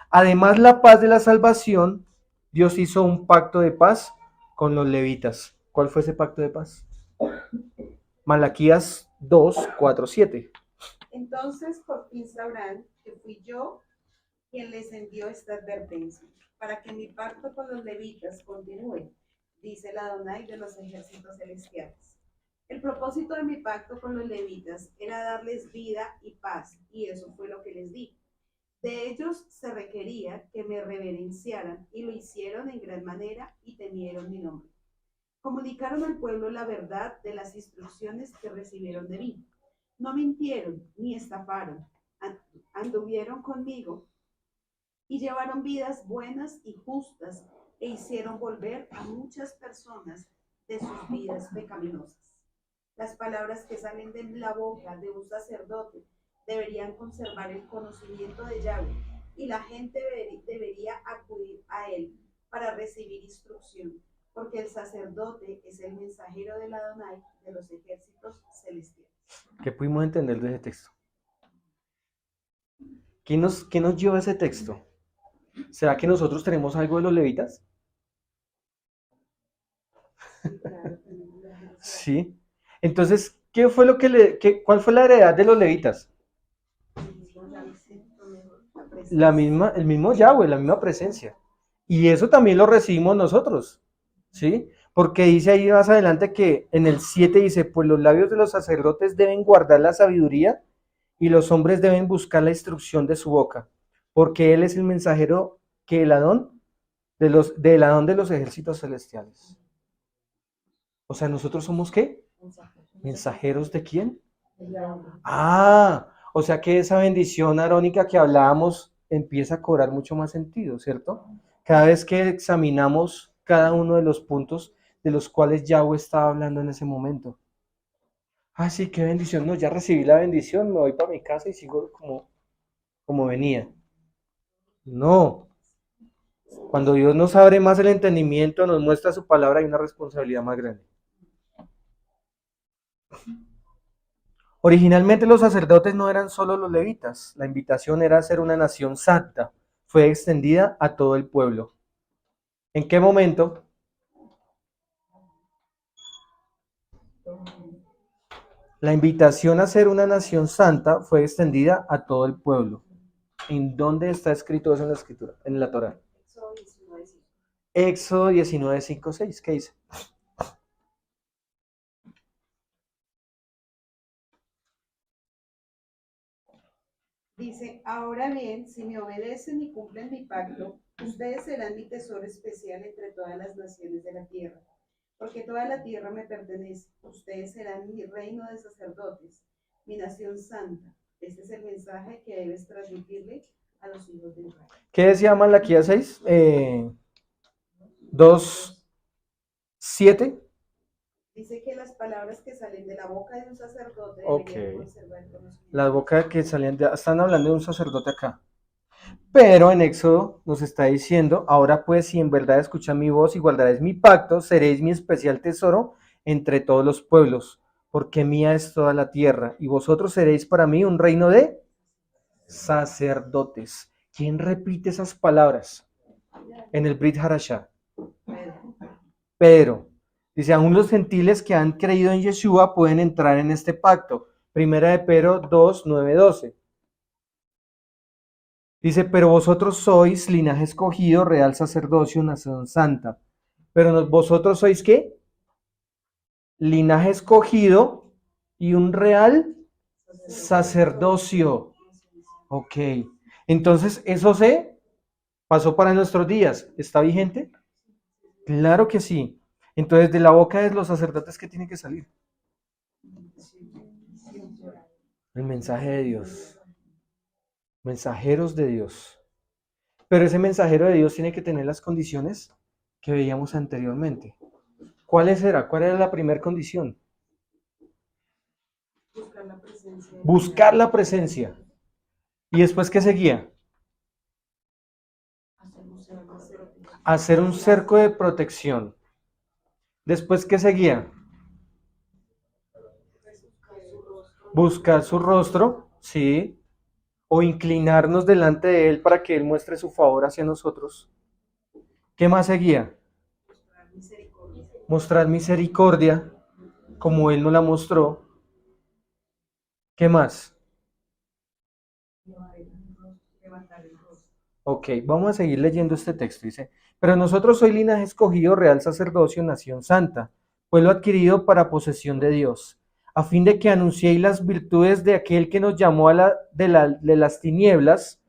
Además, la paz de la salvación, Dios hizo un pacto de paz con los levitas. ¿Cuál fue ese pacto de paz? Malaquías 2, 4, 7. Entonces por fin sabrán que fui yo quien les envió esta advertencia, para que mi pacto con los levitas continúe, dice el Adonai de los ejércitos celestiales. El propósito de mi pacto con los levitas era darles vida y paz, y eso fue lo que les di. De ellos se requería que me reverenciaran, y lo hicieron en gran manera y temieron mi nombre. Comunicaron al pueblo la verdad de las instrucciones que recibieron de mí. No mintieron ni estafaron, anduvieron conmigo y llevaron vidas buenas y justas e hicieron volver a muchas personas de sus vidas pecaminosas. Las palabras que salen de la boca de un sacerdote deberían conservar el conocimiento de Yahweh y la gente debería acudir a él para recibir instrucción, porque el sacerdote es el mensajero del Adonai de los ejércitos celestiales. ¿Qué pudimos entender de ese texto? ¿Qué nos lleva a ese texto? ¿Será que nosotros tenemos algo de los levitas? Sí. Entonces, ¿qué fue lo que cuál fue la heredad de los levitas? El mismo Yahweh, la misma presencia. Y eso también lo recibimos nosotros, ¿sí? Porque dice ahí más adelante que en el 7 dice, pues los labios de los sacerdotes deben guardar la sabiduría y los hombres deben buscar la instrucción de su boca, porque él es el mensajero que el Adón del Adón de los ejércitos celestiales. O sea, ¿nosotros somos qué? ¿Mensajeros de quién? O sea que esa bendición arónica que hablábamos empieza a cobrar mucho más sentido, ¿cierto? Cada vez que examinamos cada uno de los puntos de los cuales Yahweh estaba hablando en ese momento. Ah, sí, qué bendición. No, ya recibí la bendición, me voy para mi casa y sigo como venía. No, cuando Dios nos abre más el entendimiento, nos muestra su palabra, hay una responsabilidad más grande. Originalmente los sacerdotes no eran solo los levitas, la invitación era a ser una nación santa, fue extendida a todo el pueblo. ¿En qué momento? La invitación a ser una nación santa fue extendida a todo el pueblo. ¿En dónde está escrito eso en la escritura? En la Torá. Éxodo 19, 5, 6. ¿Qué dice? Dice, ahora bien, si me obedecen y cumplen mi pacto, ustedes serán mi tesoro especial entre todas las naciones de la tierra, porque toda la tierra me pertenece. Ustedes serán mi reino de sacerdotes, mi nación santa. Este es el mensaje que debes transmitirle a los hijos de Israel. ¿Qué decía Malaquías 6? 2, 7. Dice que las palabras que salen de la boca de un sacerdote Ok. deberían conservar el conocimiento. Las bocas que salían están hablando de un sacerdote acá. Pero en Éxodo nos está diciendo, ahora pues si en verdad escuchan mi voz y guardaréis mi pacto, seréis mi especial tesoro entre todos los pueblos, porque mía es toda la tierra, y vosotros seréis para mí un reino de sacerdotes. ¿Quién repite esas palabras en el Brit Hadashah? Pedro. Dice, aún los gentiles que han creído en Yeshua pueden entrar en este pacto. Primera de Pedro 2, 9, 12. Dice, pero vosotros sois linaje escogido, real sacerdocio, nación santa. Pero vosotros sois ¿qué? Linaje escogido y un real sacerdocio. Ok. Entonces, eso se pasó para nuestros días. ¿Está vigente? Claro que sí. Entonces, de la boca de los sacerdotes, ¿qué tiene que salir? El mensaje de Dios. Mensajeros de Dios. Pero ese mensajero de Dios tiene que tener las condiciones que veíamos anteriormente. ¿Cuáles eran? ¿Cuál era la primera condición? Buscar la presencia. Buscar la presencia. ¿Y después qué seguía? Hacer un cerco de protección. ¿Después qué seguía? Buscar su rostro, sí. O inclinarnos delante de Él para que Él muestre su favor hacia nosotros. ¿Qué más seguía? Mostrar misericordia, como Él nos la mostró. ¿Qué más? Ok, vamos a seguir leyendo este texto. Dice, pero nosotros soy linaje escogido, real sacerdocio, nación santa, pueblo adquirido para posesión de Dios, a fin de que anunciéis las virtudes de aquel que nos llamó de las tinieblas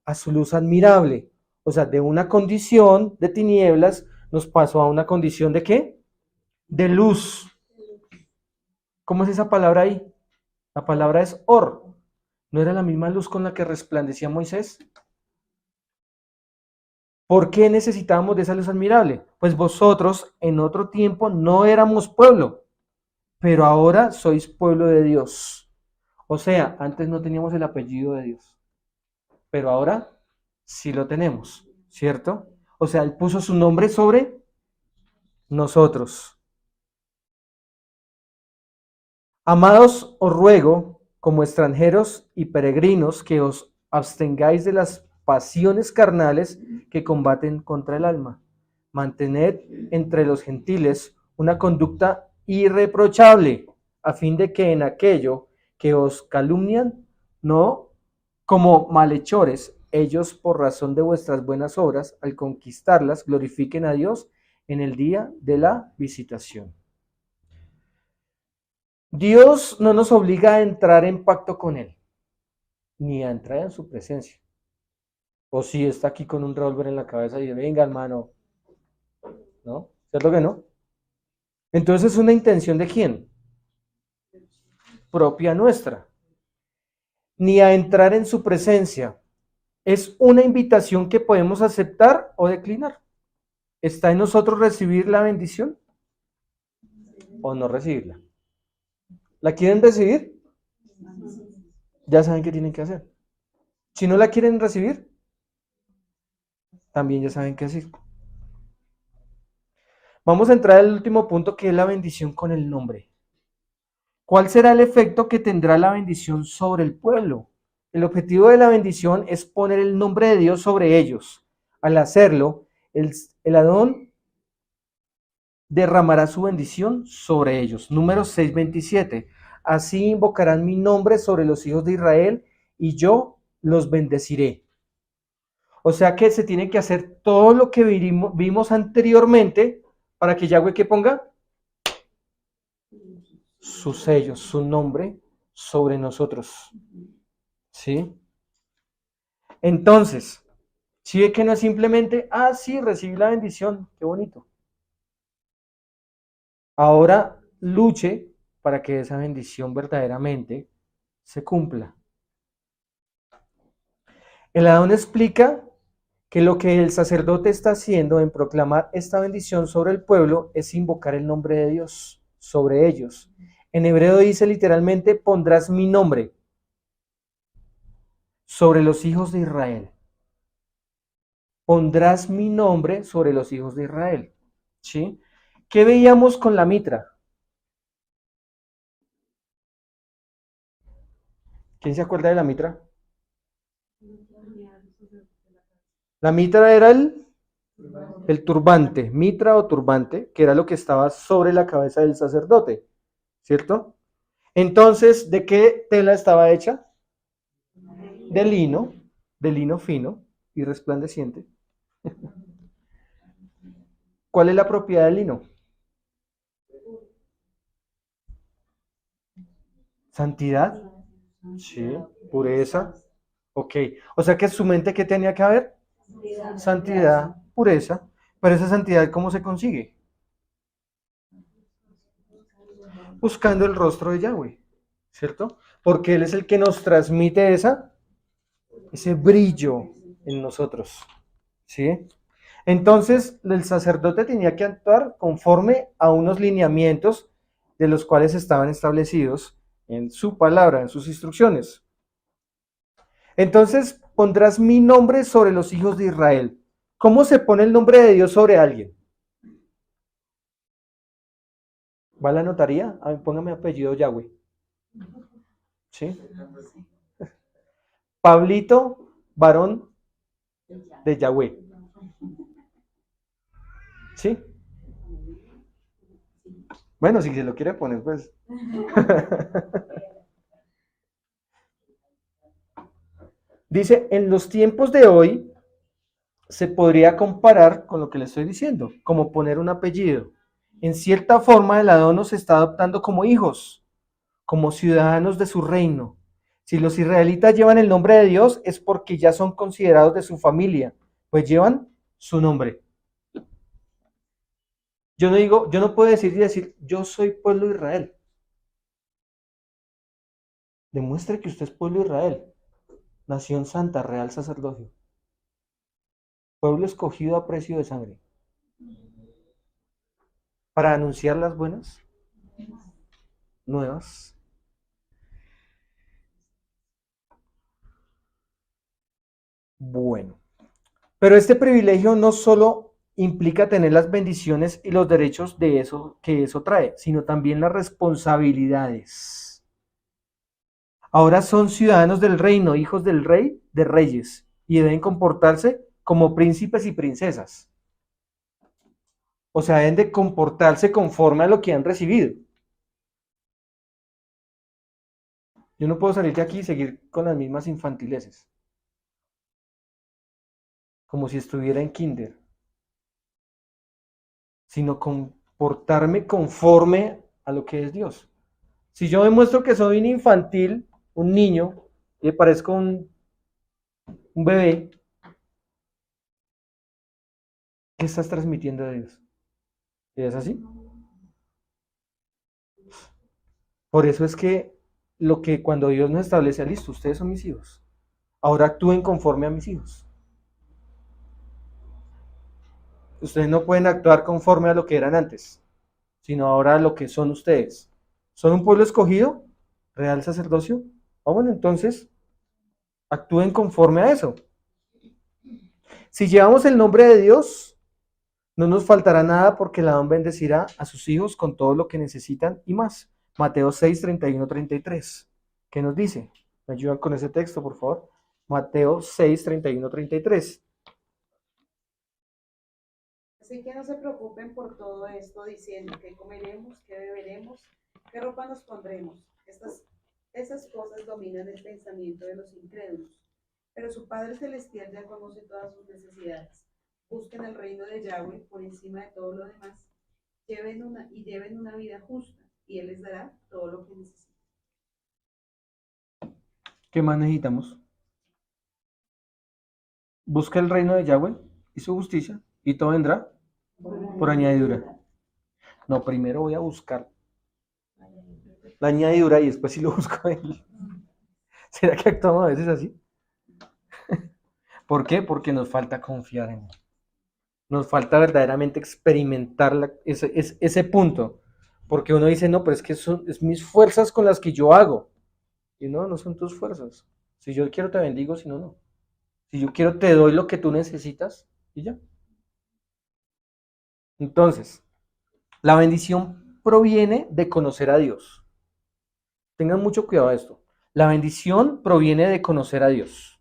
a su luz admirable. O sea, de una condición de tinieblas nos pasó a una condición ¿de qué? De luz. ¿Cómo es esa palabra ahí? La palabra es or. ¿No era la misma luz con la que resplandecía Moisés? ¿Por qué necesitábamos de esa luz admirable? Pues vosotros en otro tiempo no éramos pueblo, pero ahora sois pueblo de Dios. O sea, antes no teníamos el apellido de Dios, pero ahora sí lo tenemos, ¿cierto? O sea, Él puso su nombre sobre nosotros. Amados, os ruego, como extranjeros y peregrinos, que os abstengáis de las pasiones carnales que combaten contra el alma. Mantened entre los gentiles una conducta irreprochable, a fin de que en aquello que os calumnian, no como malhechores, ellos por razón de vuestras buenas obras, al conquistarlas, glorifiquen a Dios en el día de la visitación. Dios no nos obliga a entrar en pacto con Él, ni a entrar en su presencia. O si está aquí con un revólver en la cabeza y dice, venga hermano, ¿no? ¿Cierto que no? Entonces es una intención ¿de quién? Propia nuestra. Ni a entrar en su presencia. Es una invitación que podemos aceptar o declinar. ¿Está en nosotros recibir la bendición o no recibirla? ¿La quieren recibir? Ya saben qué tienen que hacer. Si no la quieren recibir, también ya saben qué hacer. Vamos a entrar al último punto, que es la bendición con el nombre. ¿Cuál será el efecto que tendrá la bendición sobre el pueblo? El objetivo de la bendición es poner el nombre de Dios sobre ellos. Al hacerlo, el Adón derramará su bendición sobre ellos. Números 6:27. Así invocarán mi nombre sobre los hijos de Israel y yo los bendeciré. O sea que se tiene que hacer todo lo que vimos anteriormente para que Yahweh, ¿qué ponga? Sus sellos, su nombre sobre nosotros. ¿Sí? Entonces, si ve que no es simplemente, sí, recibí la bendición, qué bonito. Ahora luche para que esa bendición verdaderamente se cumpla. El Adón explica que lo que el sacerdote está haciendo en proclamar esta bendición sobre el pueblo es invocar el nombre de Dios sobre ellos. En hebreo dice literalmente, pondrás mi nombre sobre los hijos de Israel. Pondrás mi nombre sobre los hijos de Israel. ¿Sí? ¿Qué veíamos con la mitra? ¿Quién se acuerda de la mitra? La mitra era el turbante, mitra o turbante, que era lo que estaba sobre la cabeza del sacerdote, ¿cierto? Entonces, ¿de qué tela estaba hecha? De lino fino y resplandeciente. ¿Cuál es la propiedad del lino? Santidad, sí, pureza, ok. O sea que su mente, ¿qué tenía que haber? Santidad, pureza. Pero esa santidad, ¿cómo se consigue? Buscando el rostro de Yahweh, ¿cierto? Porque Él es el que nos transmite ese brillo en nosotros, ¿sí? Entonces, el sacerdote tenía que actuar conforme a unos lineamientos de los cuales estaban establecidos en su palabra, en sus instrucciones. Entonces, pondrás mi nombre sobre los hijos de Israel. ¿Cómo se pone el nombre de Dios sobre alguien? ¿Va a la notaría? A ver, póngame apellido Yahweh. ¿Sí? Pablito, varón de Yahweh. ¿Sí? Bueno, si se lo quiere poner, pues. Dice, en los tiempos de hoy se podría comparar con lo que le estoy diciendo, como poner un apellido. En cierta forma, el Adón nos está adoptando como hijos, como ciudadanos de su reino. Si los israelitas llevan el nombre de Dios, es porque ya son considerados de su familia, pues llevan su nombre. Yo no puedo decir, yo soy pueblo de Israel. Demuestre que usted es pueblo de Israel, nación santa, real sacerdocio, pueblo escogido a precio de sangre, para anunciar las buenas nuevas. Bueno, pero este privilegio no solo implica tener las bendiciones y los derechos de eso que eso trae, sino también las responsabilidades. Ahora son ciudadanos del reino, hijos del rey, de reyes, y deben comportarse como príncipes y princesas. O sea, deben de comportarse conforme a lo que han recibido. Yo no puedo salir de aquí y seguir con las mismas infantileces, como si estuviera en kinder, sino comportarme conforme a lo que es Dios. Si yo demuestro que soy un infantil, un niño, y parezco un bebé, ¿qué estás transmitiendo de Dios? ¿Es así? Por eso es que cuando Dios nos establece, listo, ustedes son mis hijos, ahora actúen conforme a mis hijos. Ustedes no pueden actuar conforme a lo que eran antes, sino ahora a lo que son ustedes, ¿Son un pueblo escogido? ¿Real sacerdocio? Bueno, entonces actúen conforme a eso. Si llevamos el nombre de Dios, no nos faltará nada porque el Adón bendecirá a sus hijos con todo lo que necesitan y más. Mateo 6, 31, 33. ¿Qué nos dice? ¿Me ayudan con ese texto, por favor? Mateo 6, 31, 33. Así que no se preocupen por todo esto diciendo qué comeremos, qué beberemos, qué ropa nos pondremos. Esas cosas dominan el pensamiento de los incrédulos. Pero su Padre Celestial ya conoce todas sus necesidades. Busquen el reino de Yahweh por encima de todo lo demás. Lleven una vida justa y Él les dará todo lo que necesitan. ¿Qué más necesitamos? Busca el reino de Yahweh y su justicia y todo vendrá por añadidura. No, primero voy a buscar la añadidura y después sí lo busco él. ¿Será que actuamos a veces así? ¿Por qué? Porque nos falta confiar en él. Nos falta verdaderamente experimentar ese punto. Porque uno dice, no, pero es que son mis fuerzas con las que yo hago. Y no son tus fuerzas. Si yo quiero te bendigo, si no, no. Si yo quiero te doy lo que tú necesitas y ya. Entonces, la bendición proviene de conocer a Dios. Tengan mucho cuidado de esto. La bendición proviene de conocer a Dios.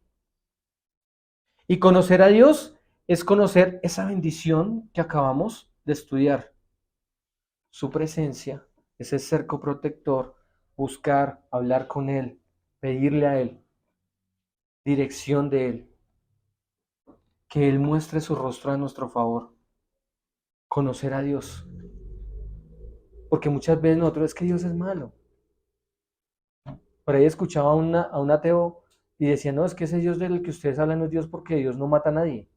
Y conocer a Dios es conocer esa bendición que acabamos de estudiar. Su presencia, ese cerco protector, buscar, hablar con Él, pedirle a Él, dirección de Él, que Él muestre su rostro a nuestro favor. Conocer a Dios. Porque muchas veces nosotros es que Dios es malo. Por ahí escuchaba a un ateo y decía, no, es que ese Dios del que ustedes hablan no es Dios porque Dios no mata a nadie.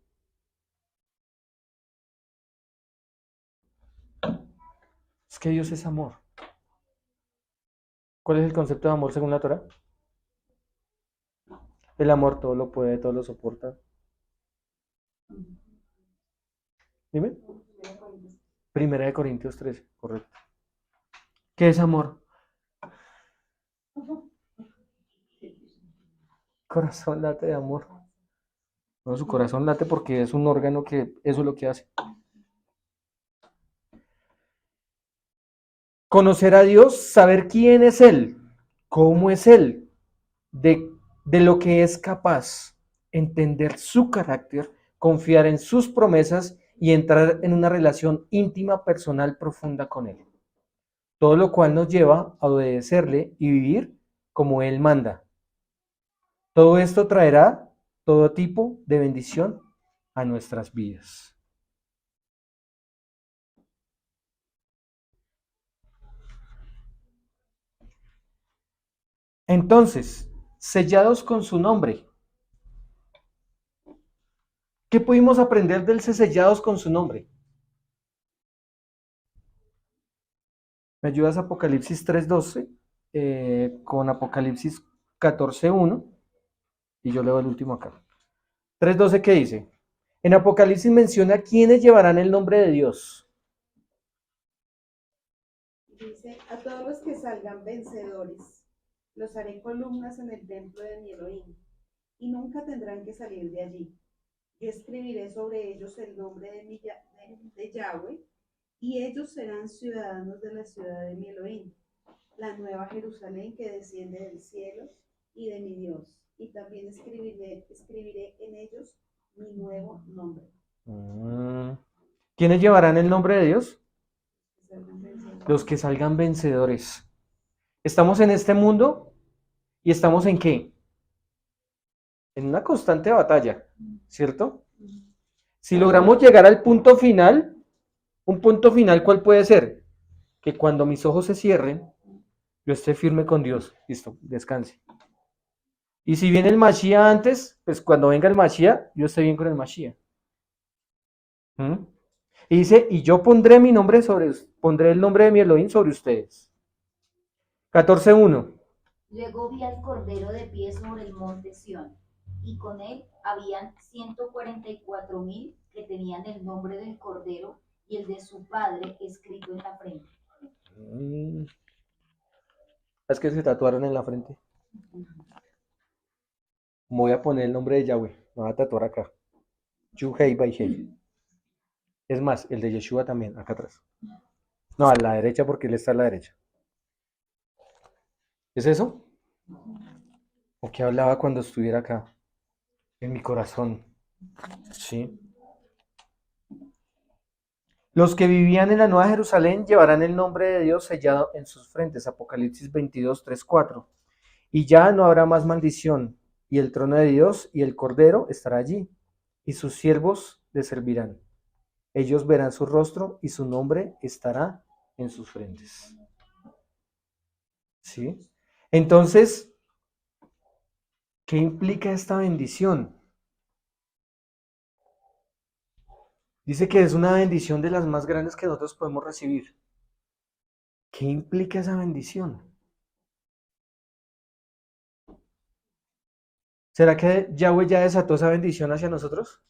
Es que Dios es amor. ¿Cuál es el concepto de amor según la Torah? El amor todo lo puede, todo lo soporta. Dime. Primera de Corintios 13, correcto. ¿Qué es amor? Corazón late de amor. No, su corazón late porque es un órgano que eso es lo que hace. Conocer a Dios, saber quién es Él, cómo es Él, de lo que es capaz, entender su carácter, confiar en sus promesas y entrar en una relación íntima, personal, profunda con Él. Todo lo cual nos lleva a obedecerle y vivir como Él manda. Todo esto traerá todo tipo de bendición a nuestras vidas. Entonces, sellados con su nombre. ¿Qué pudimos aprender del sellados con su nombre? ¿Me ayudas Apocalipsis 3:12 con Apocalipsis 14:1? Y yo leo el último acá. 3:12, ¿qué dice? En Apocalipsis menciona quiénes llevarán el nombre de Dios. Dice, a todos los que salgan vencedores, los haré columnas en el templo de mi Elohim, y nunca tendrán que salir de allí. Yo escribiré sobre ellos el nombre de Yahweh, y ellos serán ciudadanos de la ciudad de mi Elohim, la nueva Jerusalén que desciende del cielo y de mi Dios. Y también escribiré en ellos mi nuevo nombre. ¿Quiénes llevarán el nombre de Dios? Los que salgan vencedores. Estamos en este mundo y estamos en ¿qué? En una constante batalla, ¿cierto? Si logramos llegar al punto final, un punto final, ¿cuál puede ser? Que cuando mis ojos se cierren, yo esté firme con Dios. Listo, descanse. Y si viene el Mashiach antes, pues cuando venga el Mashiach, yo esté bien con el Mashiach. Y dice, y yo pondré pondré el nombre de mi Elohim sobre ustedes. 14:1. Luego vi al Cordero de pie sobre el monte Sión, y con él habían 144,000 que tenían el nombre del Cordero y el de su Padre escrito en la frente. Es que se tatuaron en la frente. Voy a poner el nombre de Yahweh. Me voy a tatuar acá. Yuhei Baihei. Es más, el de Yeshua también, acá atrás. No, a la derecha porque él está a la derecha. ¿Es eso? ¿O qué hablaba cuando estuviera acá? En mi corazón. Sí. Los que vivían en la Nueva Jerusalén llevarán el nombre de Dios sellado en sus frentes. Apocalipsis 22, 3, 4. Y ya no habrá más maldición. Y el trono de Dios y el Cordero estará allí. Y sus siervos le servirán. Ellos verán su rostro y su nombre estará en sus frentes. ¿Sí? Entonces, ¿qué implica esta bendición? Dice que es una bendición de las más grandes que nosotros podemos recibir. ¿Qué implica esa bendición? ¿Será que Yahweh ya desató esa bendición hacia nosotros?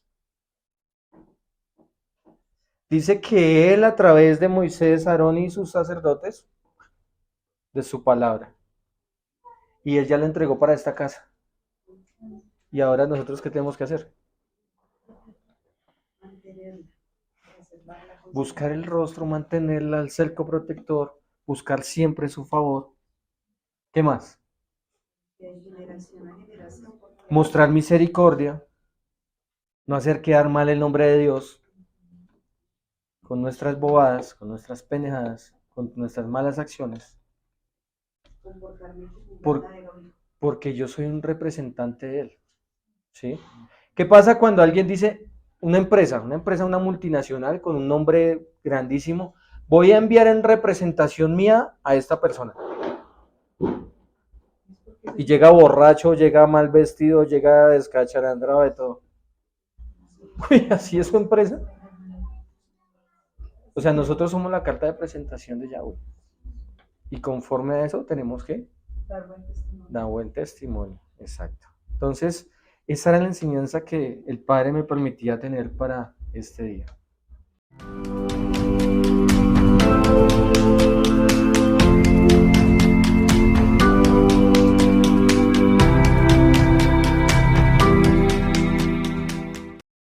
Dice que Él a través de Moisés, Aarón y sus sacerdotes, de su palabra. Y Él ya la entregó para esta casa. Y ahora nosotros, ¿qué tenemos que hacer? Buscar el rostro, mantenerla, el cerco protector, buscar siempre su favor. ¿Qué más? De generación a generación. Mostrar misericordia, no hacer quedar mal el nombre de Dios con nuestras bobadas, con nuestras pendejadas, con nuestras malas acciones, Comportarme como un Por- verdadero hijo. porque yo soy un representante de Él. ¿Sí? ¿Qué pasa cuando alguien dice, una empresa, una multinacional con un nombre grandísimo, voy a enviar en representación mía a esta persona? Y llega borracho, llega mal vestido, llega descacharandrado de todo. Uy, ¿así es su empresa? O sea, nosotros somos la carta de presentación de Yahweh. Y conforme a eso tenemos que Dar buen testimonio. dar buen testimonio. Exacto. Entonces, esa era la enseñanza que el Padre me permitía tener para este día.